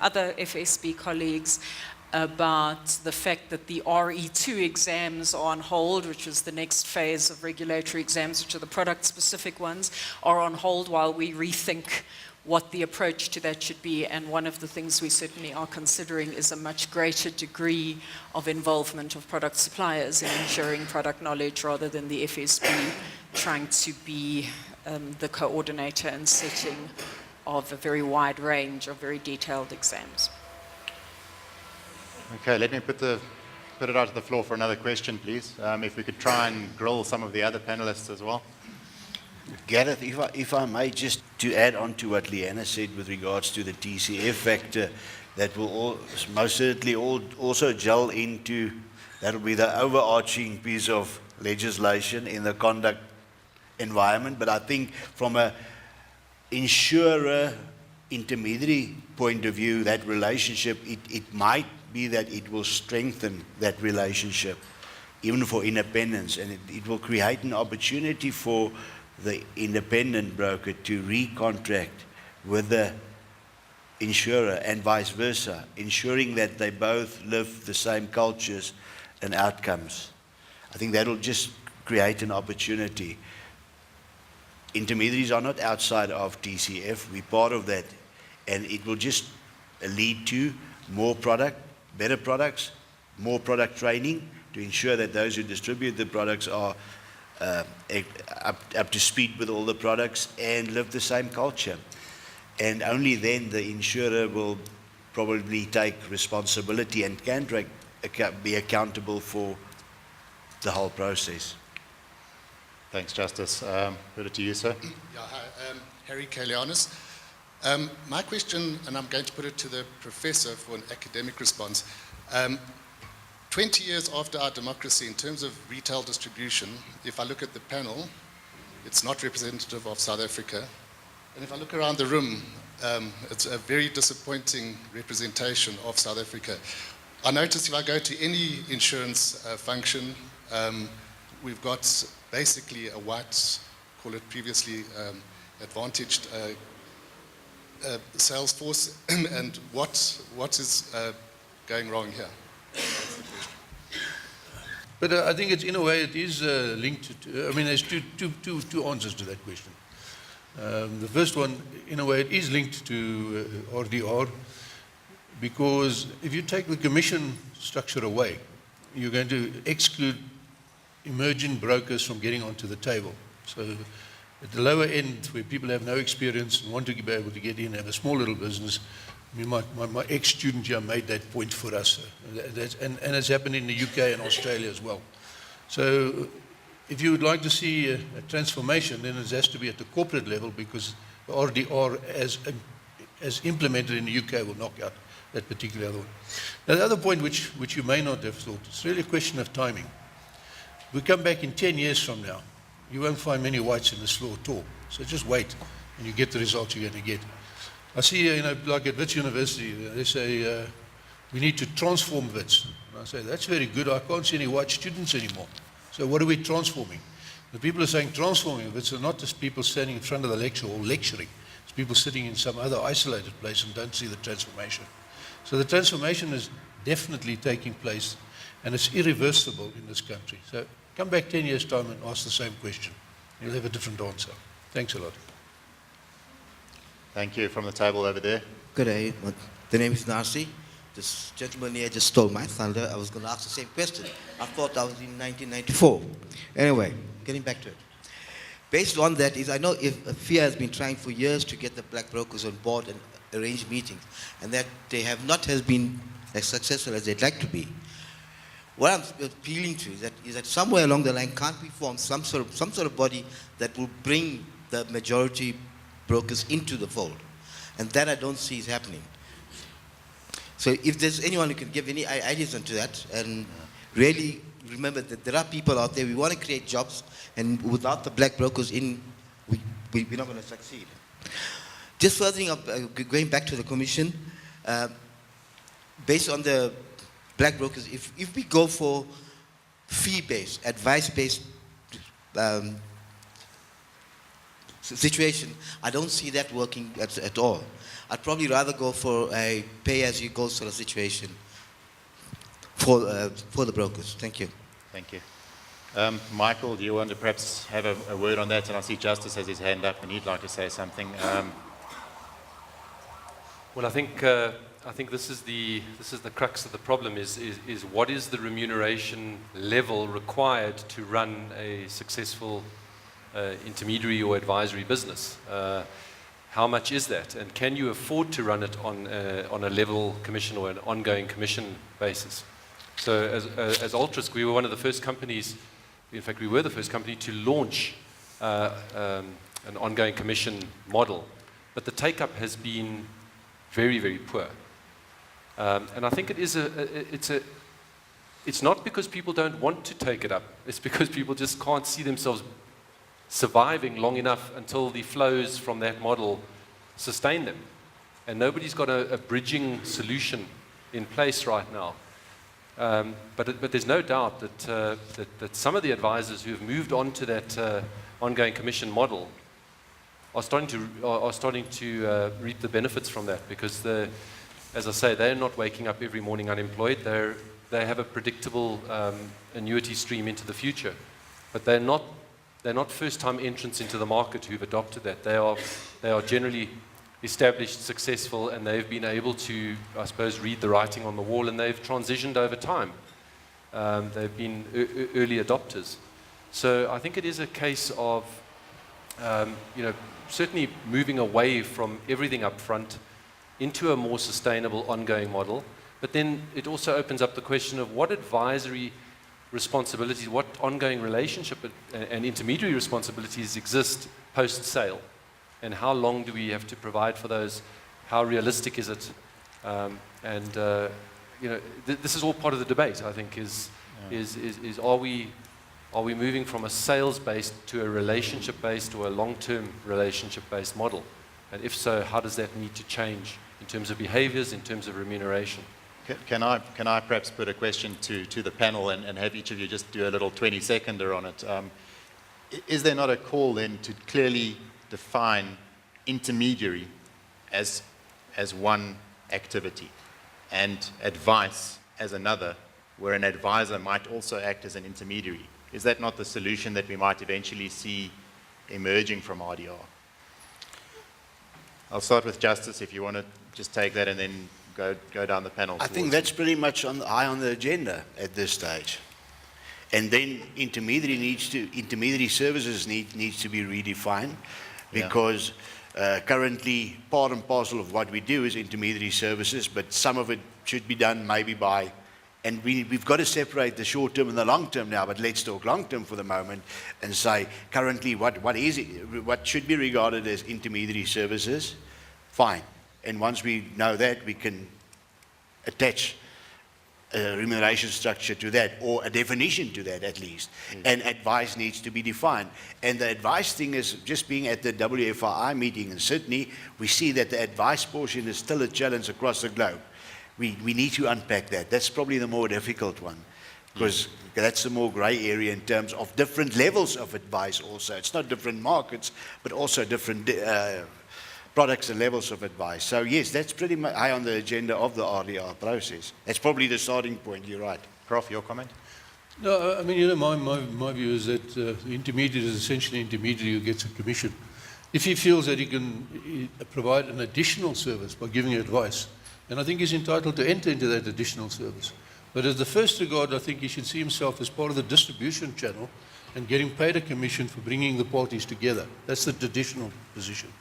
other FSB colleagues, about the fact that the RE2 exams are on hold, which is the next phase of regulatory exams, which are the product-specific ones, are on hold while we rethink what the approach to that should be. And one of the things we certainly are considering is a much greater degree of involvement of product suppliers in ensuring product knowledge rather than the FSB trying to be the coordinator and setting of a very wide range of very detailed exams. Okay, let me put it out to the floor for another question, please. If we could try and grill some of the other panelists as well. Gareth, if I may, just to add on to what Leanna said with regards to the TCF factor, that will most certainly also gel into, that will be the overarching piece of legislation in the conduct environment. But I think from a insurer intermediary point of view, that relationship, it might be that it will strengthen that relationship, even for independence, and it will create an opportunity for the independent broker to recontract with the insurer and vice versa, ensuring that they both live the same cultures and outcomes. I think that will just create an opportunity. Intermediaries are not outside of TCF, we're part of that, and it will just lead to more product, better products, more product training to ensure that those who distribute the products are up to speed with all the products and live the same culture. And only then the insurer will probably take responsibility and can be accountable for the whole process. Thanks, Justice. Put it to you, sir. Yeah, hi, Harry Kalianis. My question, and I'm going to put it to the professor for an academic response. 20 years after our democracy, in terms of retail distribution, if I look at the panel, it's not representative of South Africa. And if I look around the room, it's a very disappointing representation of South Africa. I notice if I go to any insurance function, we've got basically a white, call it previously advantaged sales force, and what is going wrong here? That's the question. But I think it's, in a way, it is linked to, I mean, there's two answers to that question. The first one, in a way, it is linked to RDR, because if you take the commission structure away, you're going to exclude emerging brokers from getting onto the table. So at the lower end, where people have no experience and want to be able to get in, have a small little business, I mean, my ex-student here made that point for us. And it's happened in the UK and Australia as well. So if you would like to see a transformation, then it has to be at the corporate level, because the RDR as implemented in the UK will knock out that particular other one. Now, the other point which you may not have thought, it's really a question of timing. We come back in 10 years from now, you won't find many whites in this law at all. So just wait and you get the results you're going to get. I see, like at Wits University, they say, we need to transform Wits. And I say, that's very good. I can't see any white students anymore. So what are we transforming? The people are saying transforming Wits are not just people standing in front of the lecture or lecturing. It's people sitting in some other isolated place and don't see the transformation. So the transformation is definitely taking place, and it's irreversible in this country. So come back 10 years' time and ask the same question. You'll have a different answer. Thanks a lot. Thank you. From the table over there. Good day. The name is Narsi. This gentleman here just stole my thunder. I was going to ask the same question. I thought I was in 1994. Anyway, getting back to it. Based on that, I know if FIA has been trying for years to get the black brokers on board, and arranged meetings, and that they have not has been as successful as they'd like to be. What I'm appealing to is that somewhere along the line can't we form some sort of body that will bring the majority brokers into the fold, and that I don't see is happening. So if there's anyone who can give any ideas onto that, and really remember that there are people out there, we want to create jobs, and without the black brokers in, we're not going to succeed. Just furthering up, going back to the commission, based on the black brokers, if we go for fee-based, advice-based situation, I don't see that working at all. I'd probably rather go for a pay-as-you-go sort of situation for the brokers. Thank you. Thank you. Michael, do you want to perhaps have a word on that? And I see Justice has his hand up and he'd like to say something. Well, I think this is the crux of the problem is what is the remuneration level required to run a successful intermediary or advisory business? How much is that, and can you afford to run it on a level commission or an ongoing commission basis? So as Altrisk, we were one of the first companies. In fact, we were the first company to launch an ongoing commission model, but the take-up has been very, very poor. And I think it's not because people don't want to take it up. It's because people just can't see themselves surviving long enough until the flows from that model sustain them. And nobody's got a bridging solution in place right now. But there's no doubt that some of the advisors who have moved on to that ongoing commission model are starting to reap the benefits from that, because as I say, they're not waking up every morning unemployed. They have a predictable annuity stream into the future, but they're not first-time entrants into the market who've adopted that. They are generally established, successful, and they've been able to, I suppose, read the writing on the wall, and they've transitioned over time. They've been early adopters. So I think it is a case of, certainly moving away from everything up front into a more sustainable ongoing model. But then it also opens up the question of what advisory responsibilities, what ongoing relationship and intermediary responsibilities exist post-sale, and how long do we have to provide for those? How realistic is it? This is all part of the debate. I think is are we moving from a sales-based to a relationship-based or a long-term relationship-based model? And if so, how does that need to change in terms of behaviors, in terms of remuneration? Can I perhaps put a question to the panel and have each of you just do a little 20-seconder on it? Is there not a call then to clearly define intermediary as one activity and advice as another, where an advisor might also act as an intermediary? Is that not the solution that we might eventually see emerging from RDR? I'll start with Justice, if you want to just take that and then go down the panel. I think that's pretty much high on the agenda at this stage. And then intermediary services needs to be redefined, because currently part and parcel of what we do is intermediary services, but some of it should be done maybe by, and we've got to separate the short term and the long term now, but let's talk long term for the moment and say currently what should be regarded as intermediary services, fine. And once we know that, we can attach a remuneration structure to that, or a definition to that at least. And advice needs to be defined. And the advice thing is, just being at the WFRI meeting in Sydney, we see that the advice portion is still a challenge across the globe. We need to unpack that. That's probably the more difficult one, because that's the more grey area in terms of different levels of advice also. It's not different markets, but also different products and levels of advice. So yes, that's pretty much high on the agenda of the RDR process. That's probably the starting point, you're right. Prof, your comment? No, I mean, my view is that the intermediary is essentially an intermediary who gets a commission. If he feels that he can provide an additional service by giving advice, then I think he's entitled to enter into that additional service. But as the first regard, I think he should see himself as part of the distribution channel and getting paid a commission for bringing the parties together. That's the traditional position.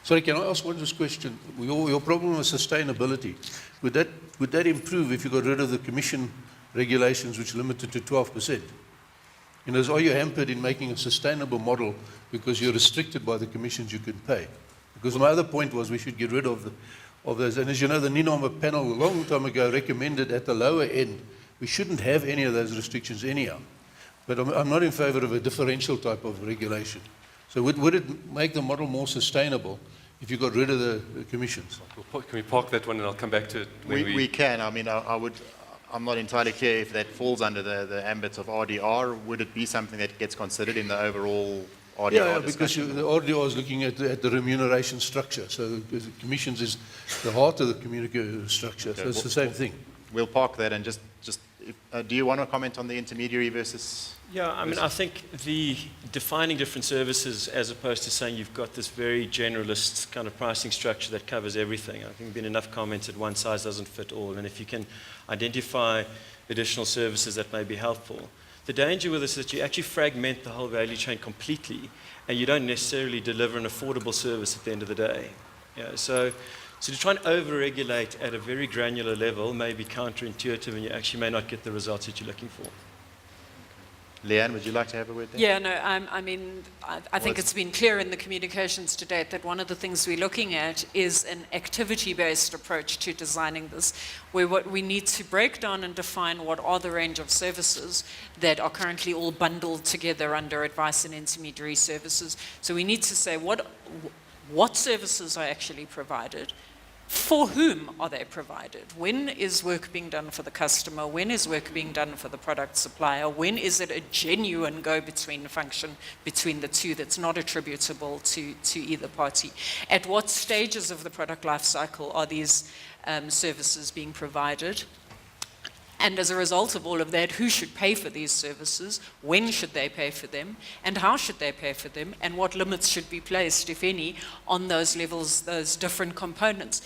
Sorry, can I ask one just question? Your problem with sustainability, would that improve if you got rid of the commission regulations which limited to 12%? You know, are you hampered in making a sustainable model because you're restricted by the commissions you can pay? Because my other point was we should get rid of those. And as you know, the NINOMA panel a long time ago recommended at the lower end, we shouldn't have any of those restrictions anyhow. But I'm not in favor of a differential type of regulation. So would it make the model more sustainable if you got rid of the commissions? Can we park that one and I'll come back to it? We can. I mean, I'm not entirely clear if that falls under the ambit of RDR. Would it be something that gets considered in the overall RDR Yeah, because discussion? the RDR is looking at the remuneration structure. So the commissions is the heart of the communication structure. Okay, So it's the same thing. We'll park that and just do you want to comment on the intermediary versus? Yeah, I mean, I think the defining different services as opposed to saying you've got this very generalist kind of pricing structure that covers everything. I think there have been enough comments that one size doesn't fit all. And if you can identify additional services that may be helpful. The danger with this is that you actually fragment the whole value chain completely and you don't necessarily deliver an affordable service at the end of the day. Yeah, so to try and over-regulate at a very granular level may be counterintuitive and you actually may not get the results that you're looking for. Leanne, would you like to have a word there? Yeah, no, I think it's been clear in the communications to date that one of the things we're looking at is an activity-based approach to designing this, where what we need to break down and define what are the range of services that are currently all bundled together under advice and intermediary services. So we need to say what services are actually provided, for whom are they provided? When is work being done for the customer? When is work being done for the product supplier? When is it a genuine go-between function between the two that's not attributable to either party? At what stages of the product life cycle are these services being provided? And as a result of all of that, who should pay for these services? When should they pay for them? And how should they pay for them? And what limits should be placed, if any, on those levels, those different components?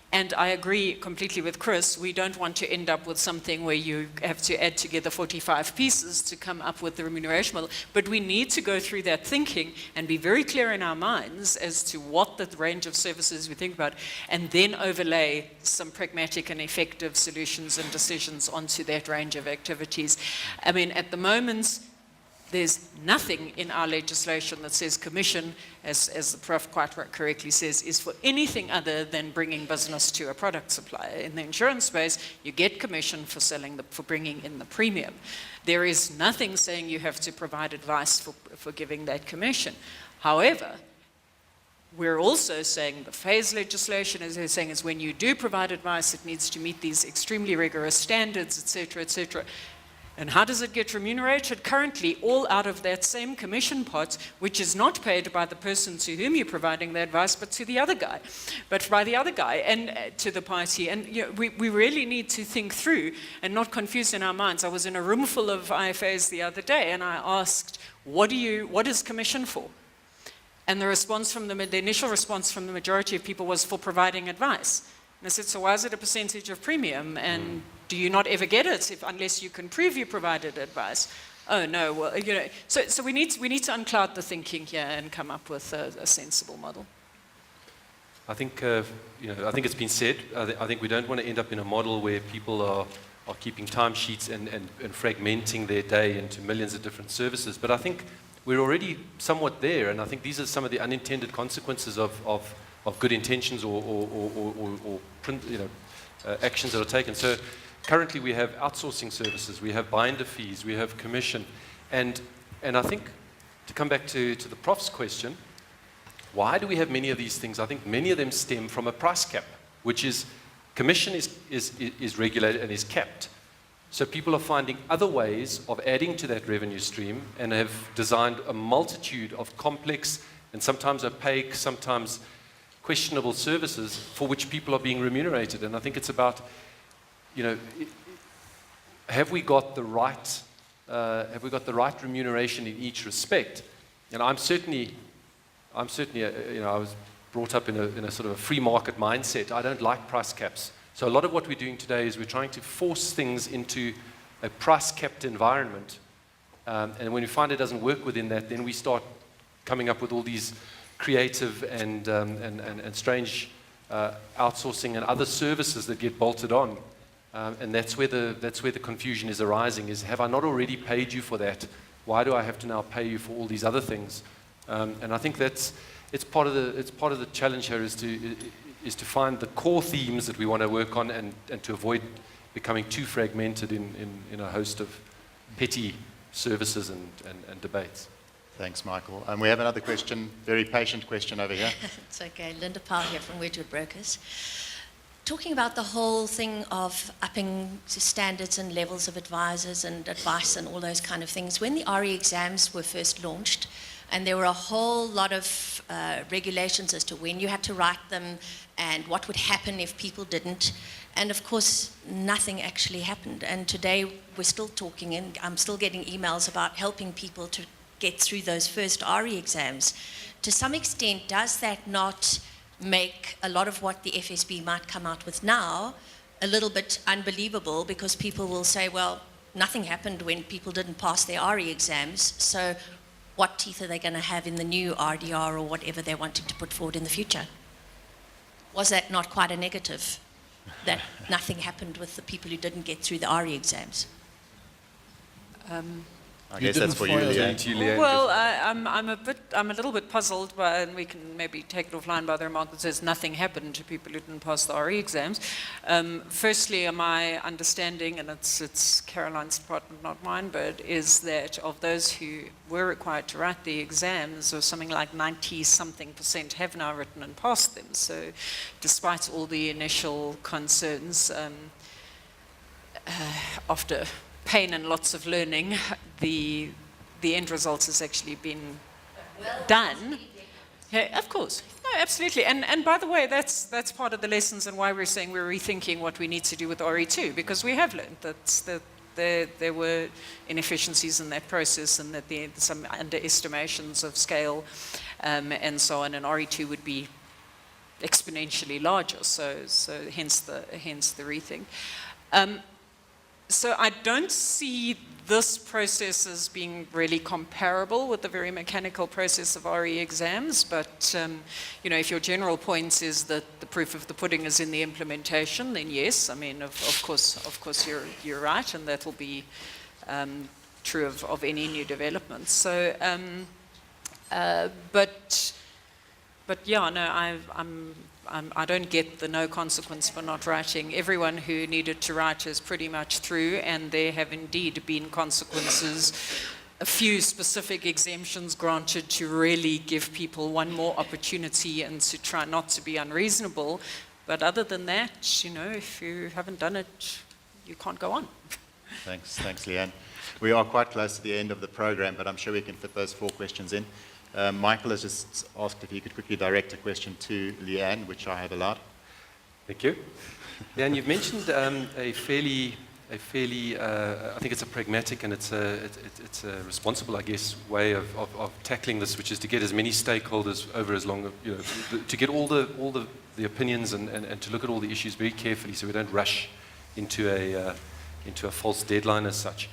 And I agree completely with Chris. We don't want to end up with something where you have to add together 45 pieces to come up with the remuneration model. But we need to go through that thinking and be very clear in our minds as to what the range of services we think about, and then overlay some pragmatic and effective solutions and decisions onto that range of activities. I mean, at the moment, there's nothing in our legislation that says commission, as the Prof quite correctly says, is for anything other than bringing business to a product supplier. In the insurance space, you get commission for bringing in the premium. There is nothing saying you have to provide advice for giving that commission. However, we're also saying the phase legislation, as they're saying, is when you do provide advice, it needs to meet these extremely rigorous standards, et cetera, et cetera. And how does it get remunerated? Currently, all out of that same commission pot, which is not paid by the person to whom you're providing the advice, but to the other guy, but by the other guy and to the party. And you know, we really need to think through and not confuse in our minds. I was in a room full of IFAs the other day, and I asked, what is commission for? And the initial response from the majority of people was for providing advice. And I said, so why is it a percentage of premium? And do you not ever get it unless you can prove you provided advice? Oh no, well, you know. So we need to uncloud the thinking here and come up with a sensible model. I think I think it's been said. I think we don't want to end up in a model where people are keeping timesheets and fragmenting their day into millions of different services. But I think we're already somewhat there, and I think these are some of the unintended consequences of good intentions or actions that are taken. So currently we have outsourcing services, we have binder fees, we have commission, and I think to come back to the Prof's question, why do we have many of these things? I think many of them stem from a price cap, which is commission is regulated and is capped. So people are finding other ways of adding to that revenue stream and have designed a multitude of complex and sometimes opaque, sometimes questionable services for which people are being remunerated. And I think it's about, have we got the right remuneration in each respect? And I was brought up in a sort of a free market mindset. I don't like price caps. So a lot of what we're doing today is we're trying to force things into a price capped environment. And when we find it doesn't work within that, then we start coming up with all these creative and strange outsourcing and other services that get bolted on. And that's where the confusion is arising, is have I not already paid you for that? Why do I have to now pay you for all these other things? And I think it's part of the challenge here is to find the core themes that we want to work on and to avoid becoming too fragmented in a host of petty services and debates. Thanks, Michael. We have another question, very patient question over here. It's okay. Linda Powell here from Wedgwood Brokers. Talking about the whole thing of upping to standards and levels of advisors and advice and all those kind of things, when the RE exams were first launched, and there were a whole lot of regulations as to when you had to write them and what would happen if people didn't. And of course, nothing actually happened. And today we're still talking, and I'm still getting emails about helping people to get through those first RE exams. To some extent, does that not make a lot of what the FSB might come out with now a little bit unbelievable, because people will say, well, nothing happened when people didn't pass their RE exams, so what teeth are they going to have in the new RDR or whatever they're wanting to put forward in the future? Was that not quite a negative, that nothing happened with the people who didn't get through the RE exams? I guess that's for you, Leanne. Well, I'm a little bit puzzled by, and we can maybe take it offline, by the remark that says nothing happened to people who didn't pass the RE exams. Firstly, my understanding, and it's Caroline's department, not mine, but is that of those who were required to write the exams, or something like 90-something% have now written and passed them. So, despite all the initial concerns, after pain and lots of learning, the end result has actually been done. Yeah, of course. No, absolutely. And by the way, that's part of the lessons and why we're saying we're rethinking what we need to do with RE2, because we have learned that there were inefficiencies in that process, and that some underestimations of scale and so on, and RE2 would be exponentially larger. So hence the rethink. So I don't see this process as being really comparable with the very mechanical process of RE exams, but if your general point is that the proof of the pudding is in the implementation, then yes, I mean, of course you're right, and that'll be true of any new development. So, but yeah, no, I don't get the no consequence for not writing. Everyone who needed to write is pretty much through, and there have indeed been consequences, a few specific exemptions granted to really give people one more opportunity and to try not to be unreasonable. But other than that, if you haven't done it, you can't go on. Thanks, Leanne. We are quite close to the end of the program, but I'm sure we can fit those 4 questions in. Michael has just asked if he could quickly direct a question to Leanne, which I have allowed. Thank you. Leanne, you've mentioned a fairly, I think it's a pragmatic and it's a responsible, I guess, way of tackling this, which is to get as many stakeholders over as long, to get all the opinions and to look at all the issues very carefully, so we don't rush into a false deadline as such.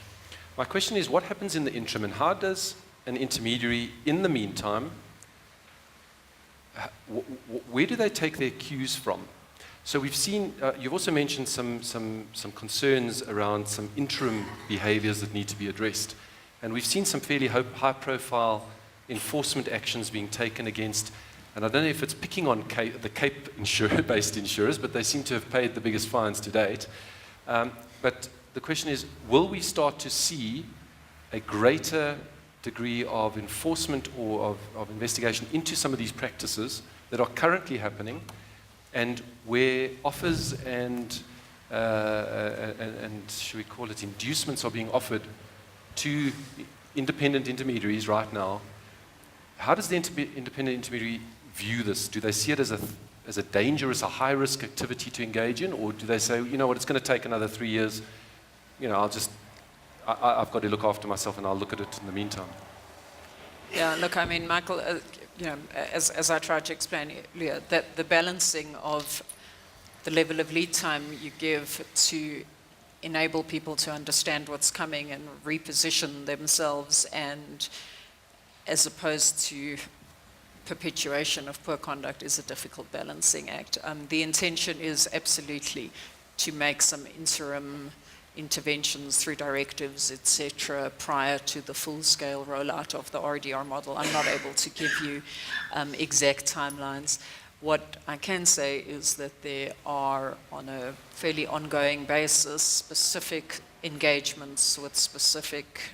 My question is, what happens in the interim, and how does an intermediary, in the meantime, where do they take their cues from? So we've seen, you've also mentioned some concerns around some interim behaviors that need to be addressed. And we've seen some fairly high-profile enforcement actions being taken against, and I don't know if it's picking on the Cape based insurers, but they seem to have paid the biggest fines to date. But the question is, will we start to see a greater degree of enforcement or of investigation into some of these practices that are currently happening, and where offers and should we call it inducements are being offered to independent intermediaries right now? How does the independent intermediary view this? Do they see it as a dangerous, a high-risk activity to engage in, or do they say, you know what, it's going to take another 3 years, I've got to look after myself and I'll look at it in the meantime? Yeah, look, I mean, Michael, as I tried to explain earlier, that the balancing of the level of lead time you give to enable people to understand what's coming and reposition themselves, and as opposed to perpetuation of poor conduct is a difficult balancing act. The intention is absolutely to make some interim interventions through directives, etc., prior to the full-scale rollout of the RDR model. I'm not able to give you exact timelines. What I can say is that there are, on a fairly ongoing basis, specific engagements with specific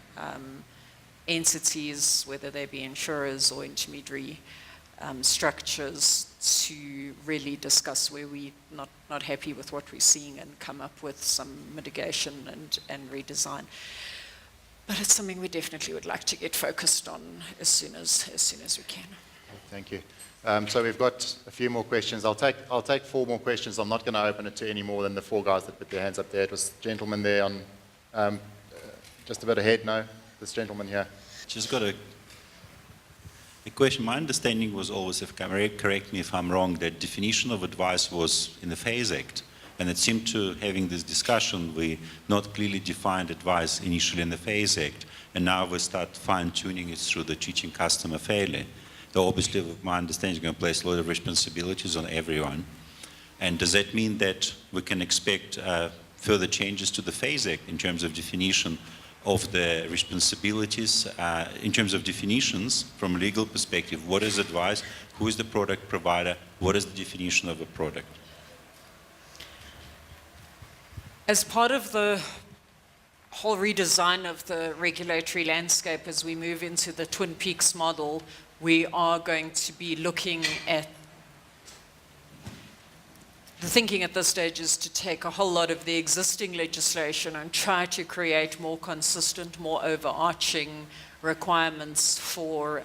entities, whether they be insurers or intermediary structures, to really discuss where we're not happy with what we're seeing and come up with some mitigation and redesign. But it's something we definitely would like to get focused on as soon as we can. Thank you. So we've got a few more questions. I'll take 4 more questions. I'm not going to open it to any more than the 4 guys that put their hands up there. It was the gentleman there on just a bit ahead. No, this gentleman here. Just got a question. My understanding was always, if correct me if I'm wrong, that definition of advice was in the FASE Act, and it seemed to, having this discussion, we not clearly defined advice initially in the FASE Act, and now we start fine-tuning it through the teaching customer fairly. Though obviously, my understanding is going to place a lot of responsibilities on everyone. And does that mean that we can expect further changes to the FASE Act in terms of definition of the responsibilities, in terms of definitions from a legal perspective? What is advice? Who is the product provider? What is the definition of a product? As part of the whole redesign of the regulatory landscape as we move into the Twin Peaks model, we are going to be looking at the thinking at this stage is to take a whole lot of the existing legislation and try to create more consistent, more overarching requirements for,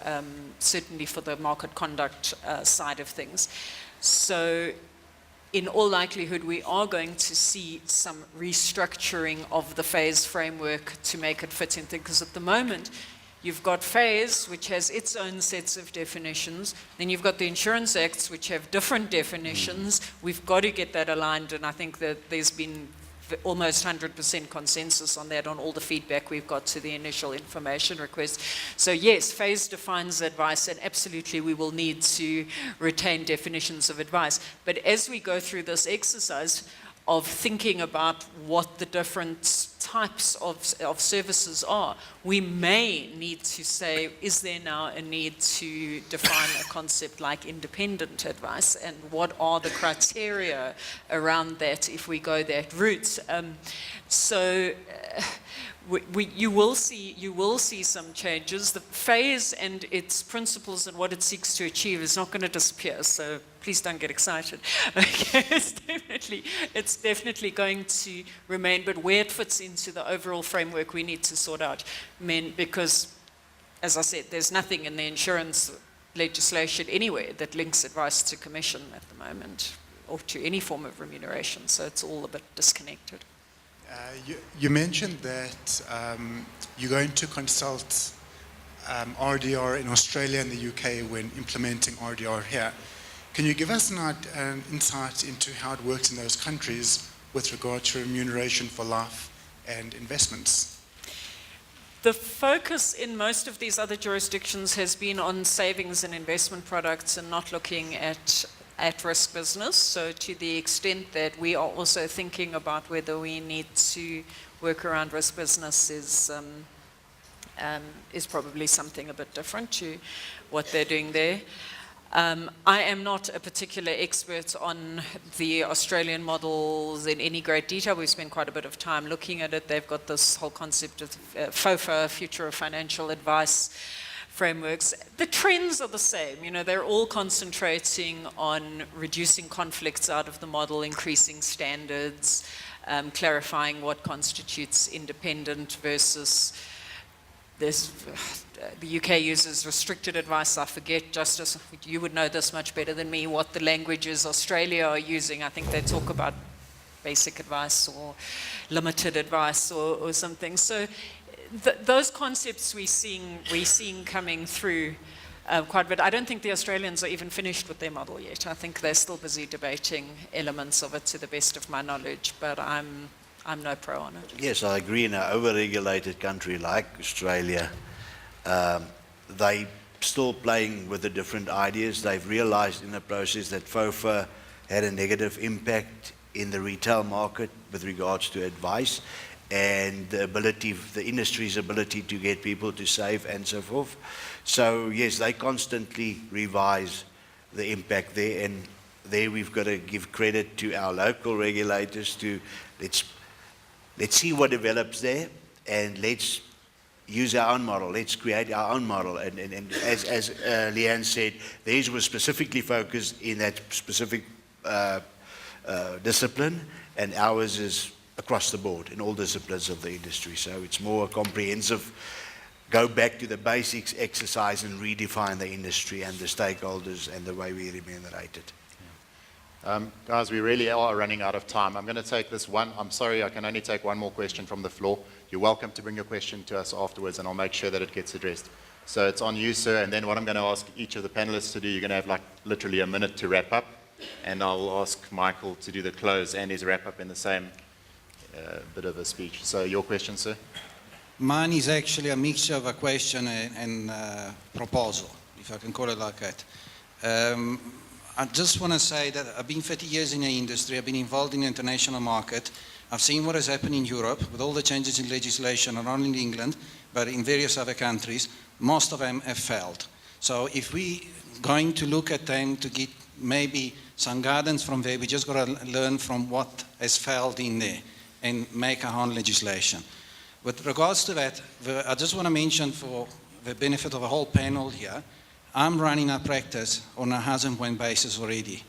certainly for the market conduct side of things. So in all likelihood, we are going to see some restructuring of the phase framework to make it fit in, because at the moment, you've got phase, which has its own sets of definitions. Then you've got the insurance acts, which have different definitions. We've got to get that aligned, and I think that there's been almost 100% consensus on that, on all the feedback we've got to the initial information request. So yes, phase defines advice, and absolutely we will need to retain definitions of advice. But as we go through this exercise of thinking about what the different types of services are, we may need to say, is there now a need to define a concept like independent advice, and what are the criteria around that if we go that route? You will see some changes. The phase and its principles and what it seeks to achieve is not going to disappear. So please don't get excited. Okay, it's definitely going to remain. But where it fits into the overall framework, we need to sort out. Because, as I said, there's nothing in the insurance legislation anywhere that links advice to commission at the moment, or to any form of remuneration. So it's all a bit disconnected. You mentioned that you're going to consult RDR in Australia and the UK when implementing RDR here. Can you give us an insight into how it works in those countries with regard to remuneration for life and investments? The focus in most of these other jurisdictions has been on savings and investment products and not looking at-risk business. So to the extent that we are also thinking about whether we need to work around risk business is probably something a bit different to what they're doing there. I am not a particular expert on the Australian models in any great detail. We've spent quite a bit of time looking at it. They've got this whole concept of FOFA, Future of Financial Advice frameworks. The trends are the same. You know, they're all concentrating on reducing conflicts out of the model, increasing standards, clarifying what constitutes independent versus the UK uses restricted advice. I forget, Justice, you would know this much better than me, what the languages Australia are using. I think they talk about basic advice or limited advice or something. So those concepts we're seeing coming through quite a bit. I don't think the Australians are even finished with their model yet. I think they're still busy debating elements of it, to the best of my knowledge, but I'm no pro on it. Yes, I agree. In an over-regulated country like Australia, they still playing with the different ideas. They've realized in the process that FOFA had a negative impact in the retail market with regards to advice and the industry's ability to get people to save and so forth. So yes, they constantly revise the impact there, and there we've got to give credit to our local regulators to let's see what develops there, and let's use our own model. Let's create our own model. And as Leanne said, theirs was specifically focused in that specific discipline, and ours is across the board in all disciplines of the industry. So it's more comprehensive, go back to the basics exercise and redefine the industry and the stakeholders and the way we remunerate it. Guys, we really are running out of time. I'm going to take this one. I'm sorry, I can only take one more question from the floor. You're welcome to bring your question to us afterwards, and I'll make sure that it gets addressed. So it's on you, sir, and then what I'm going to ask each of the panelists to do, you're going to have like literally a minute to wrap up, and I'll ask Michael to do the close and his wrap up in the same bit of a speech. So your question, sir? Mine is actually a mixture of a question and proposal, if I can call it like that. I just want to say that I've been 30 years in the industry. I've been involved in the international market. I've seen what has happened in Europe with all the changes in legislation, not only in England, but in various other countries. Most of them have failed. So if we're going to look at them to get maybe some guidance from there, we just got to learn from what has failed in there and make our own legislation. With regards to that, I just want to mention for the benefit of the whole panel here, I'm running a practice on a as and when basis already.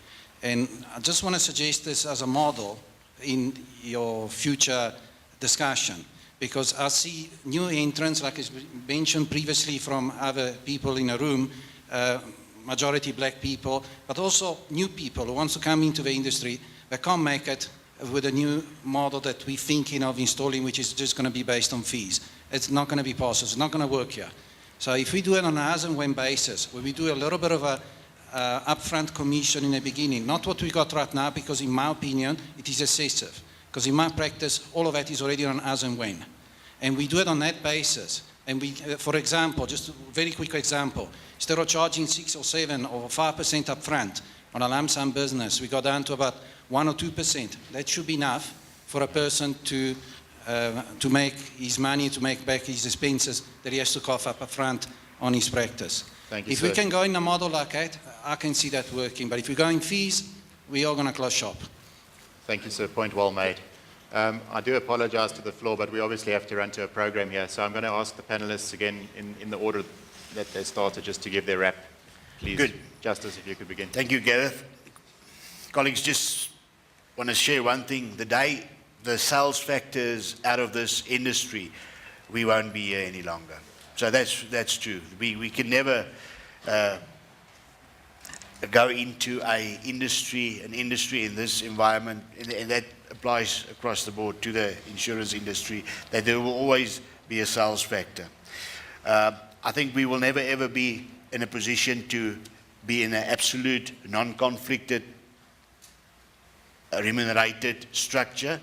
And I just want to suggest this as a model in your future discussion, because I see new entrants, like is mentioned previously from other people in the room, majority black people, but also new people who want to come into the industry that can't make it with a new model that we're thinking of installing, which is just going to be based on fees. It's not going to be possible. It's not going to work here. So if we do it on an as and when basis, where we do a little bit of a upfront commission in the beginning, not what we got right now, because in my opinion, it is excessive. Because in my practice, all of that is already on as and when. And we do it on that basis. And we, for example, just a very quick example, instead of charging 6 or 7 or 5% upfront on a lump sum business, we got down to about 1 or 2%. That should be enough for a person to make his money, to make back his expenses that he has to cough up front on his practice. Thank you, if sir. we can go in a model like that, I can see that working. But if we go in fees, we are going to close shop. Thank you, sir. Point well made. I do apologize to the floor, but we obviously have to run to a program here. So I'm going to ask the panelists again in the order that they started, just to give their wrap. Please, Good. Justice, if you could begin. Thank you, Gareth. Colleagues, just want to share one thing. The day the sales factors out of this industry, we won't be here any longer. So that's true. We can never go into an industry in this environment, and that applies across the board to the insurance industry, that there will always be a sales factor. I think we will never ever be in a position to be in an absolute non-conflicted remunerated structure,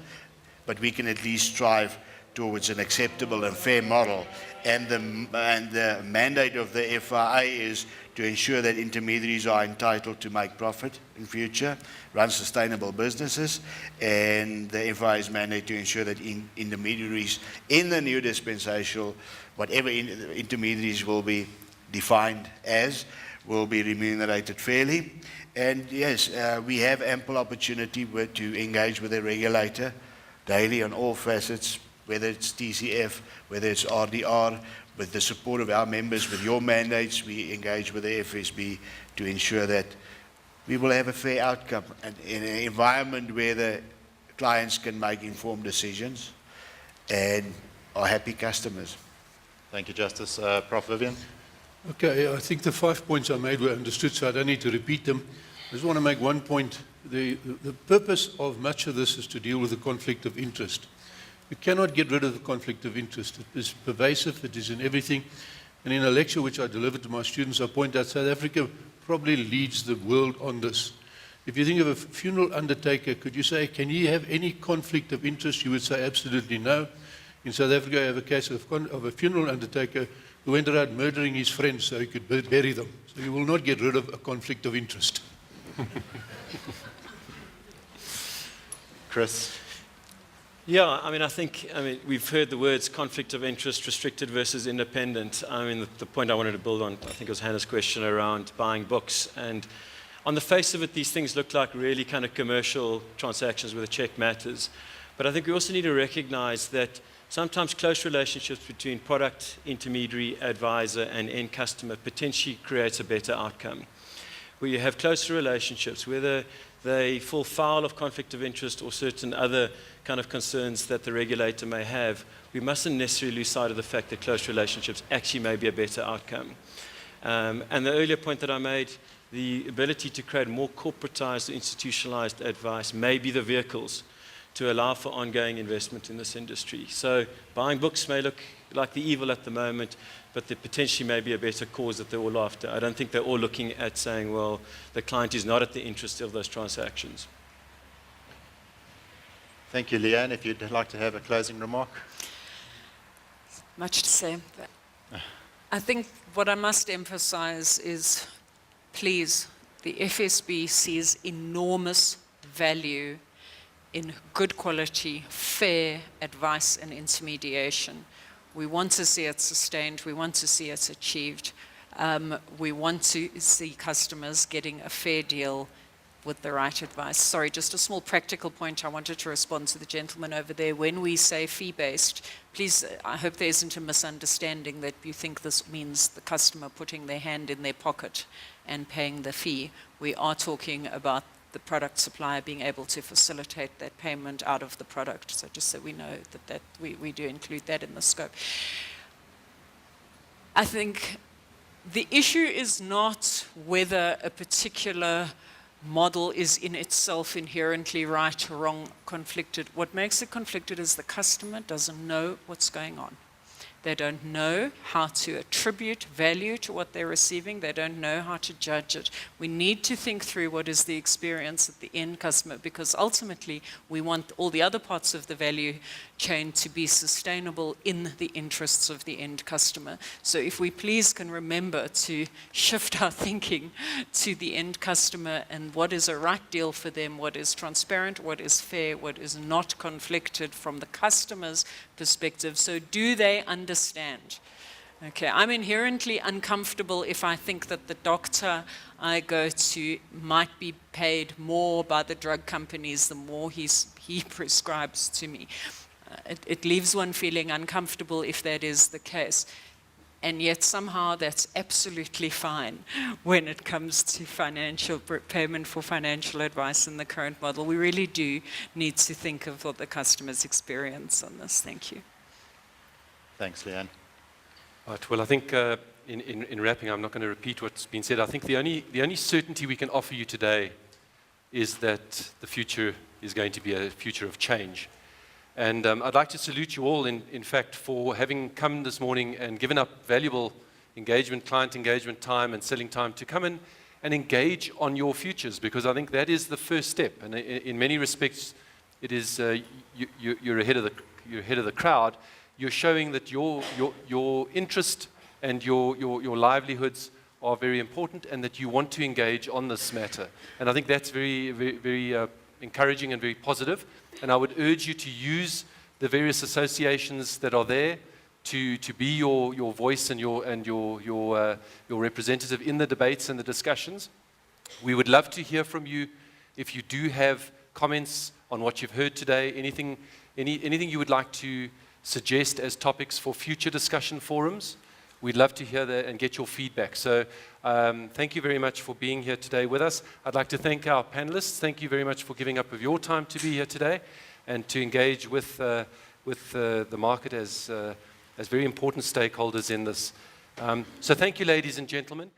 but we can at least strive towards an acceptable and fair model. And the mandate of the FIA is to ensure that intermediaries are entitled to make profit in future, run sustainable businesses, and the FIA's mandate to ensure that intermediaries in the new dispensation, whatever intermediaries will be defined as, will be remunerated fairly. And yes, we have ample opportunity to engage with the regulator daily on all facets, whether it's TCF, whether it's RDR, with the support of our members, with your mandates, we engage with the FSB to ensure that we will have a fair outcome and in an environment where the clients can make informed decisions and are happy customers. Thank you, Justice. Prof. Vivian? Okay, I think the 5 points I made were understood, so I don't need to repeat them. I just want to make one point. The purpose of much of this is to deal with the conflict of interest. You cannot get rid of the conflict of interest. It is pervasive, it is in everything. And in a lecture which I delivered to my students, I point out South Africa probably leads the world on this. If you think of a funeral undertaker, could you say, can he have any conflict of interest? You would say absolutely no. In South Africa, I have a case of a funeral undertaker who went around murdering his friends so he could bury them. So you will not get rid of a conflict of interest. Chris? Yeah, I think we've heard the words conflict of interest, restricted versus independent. The point I wanted to build on, I think it was Hannah's question around buying books. And on the face of it, these things look like really kind of commercial transactions where the check matters. But I think we also need to recognize that sometimes close relationships between product, intermediary, advisor, and end customer potentially creates a better outcome. Where you have closer relationships, whether they fall foul of conflict of interest or certain other kind of concerns that the regulator may have, we mustn't necessarily lose sight of the fact that close relationships actually may be a better outcome. And the earlier point that I made, the ability to create more corporatized or institutionalized advice may be the vehicles to allow for ongoing investment in this industry. So buying books may look like the evil at the moment, but there potentially may be a better cause that they're all after. I don't think they're all looking at saying, well, the client is not at the interest of those transactions. Thank you, Leanne. If you'd like to have a closing remark. Much to say. I think what I must emphasize is, please, the FSB sees enormous value in good quality, fair advice and intermediation. We want to see it sustained. We want to see it achieved. We want to see customers getting a fair deal with the right advice. Sorry, just a small practical point I wanted to respond to the gentleman over there. When we say fee-based, please, I hope there isn't a misunderstanding that you think this means the customer putting their hand in their pocket and paying the fee. We are talking about the product supplier being able to facilitate that payment out of the product. So just so we know that we do include that in the scope. I think the issue is not whether a particular model is in itself inherently right or wrong, conflicted. What makes it conflicted is the customer doesn't know what's going on. They don't know how to attribute value to what they're receiving. They don't know how to judge it. We need to think through what is the experience of the end customer, because ultimately we want all the other parts of the value chain to be sustainable in the interests of the end customer. So if we please can remember to shift our thinking to the end customer and what is a right deal for them, what is transparent, what is fair, what is not conflicted from the customer's perspective. So do they understand? Okay, I'm inherently uncomfortable if I think that the doctor I go to might be paid more by the drug companies the more he prescribes to me. It leaves one feeling uncomfortable if that is the case. And yet somehow that's absolutely fine when it comes to financial payment for financial advice in the current model. We really do need to think of what the customer's experience on this. Thank you. Thanks, Leanne. Right, well, I think in wrapping, I'm not going to repeat what's been said. I think the only certainty we can offer you today is that the future is going to be a future of change. And I'd like to salute you all, in fact, for having come this morning and given up valuable engagement, client engagement time and selling time to come in and engage on your futures, because I think that is the first step. And in many respects, it is you're ahead of the crowd. You're showing that your interest and your livelihoods are very important, and that you want to engage on this matter. And I think that's very, very, very encouraging and very positive. And I would urge you to use the various associations that are there to be your voice and your representative in the debates and the discussions. We would love to hear from you if you do have comments on what you've heard today, anything you would like to suggest as topics for future discussion forums. We'd love to hear that and get your feedback. So thank you very much for being here today with us. I'd like to thank our panelists. Thank you very much for giving up of your time to be here today and to engage with the market as very important stakeholders in this. So thank you, ladies and gentlemen.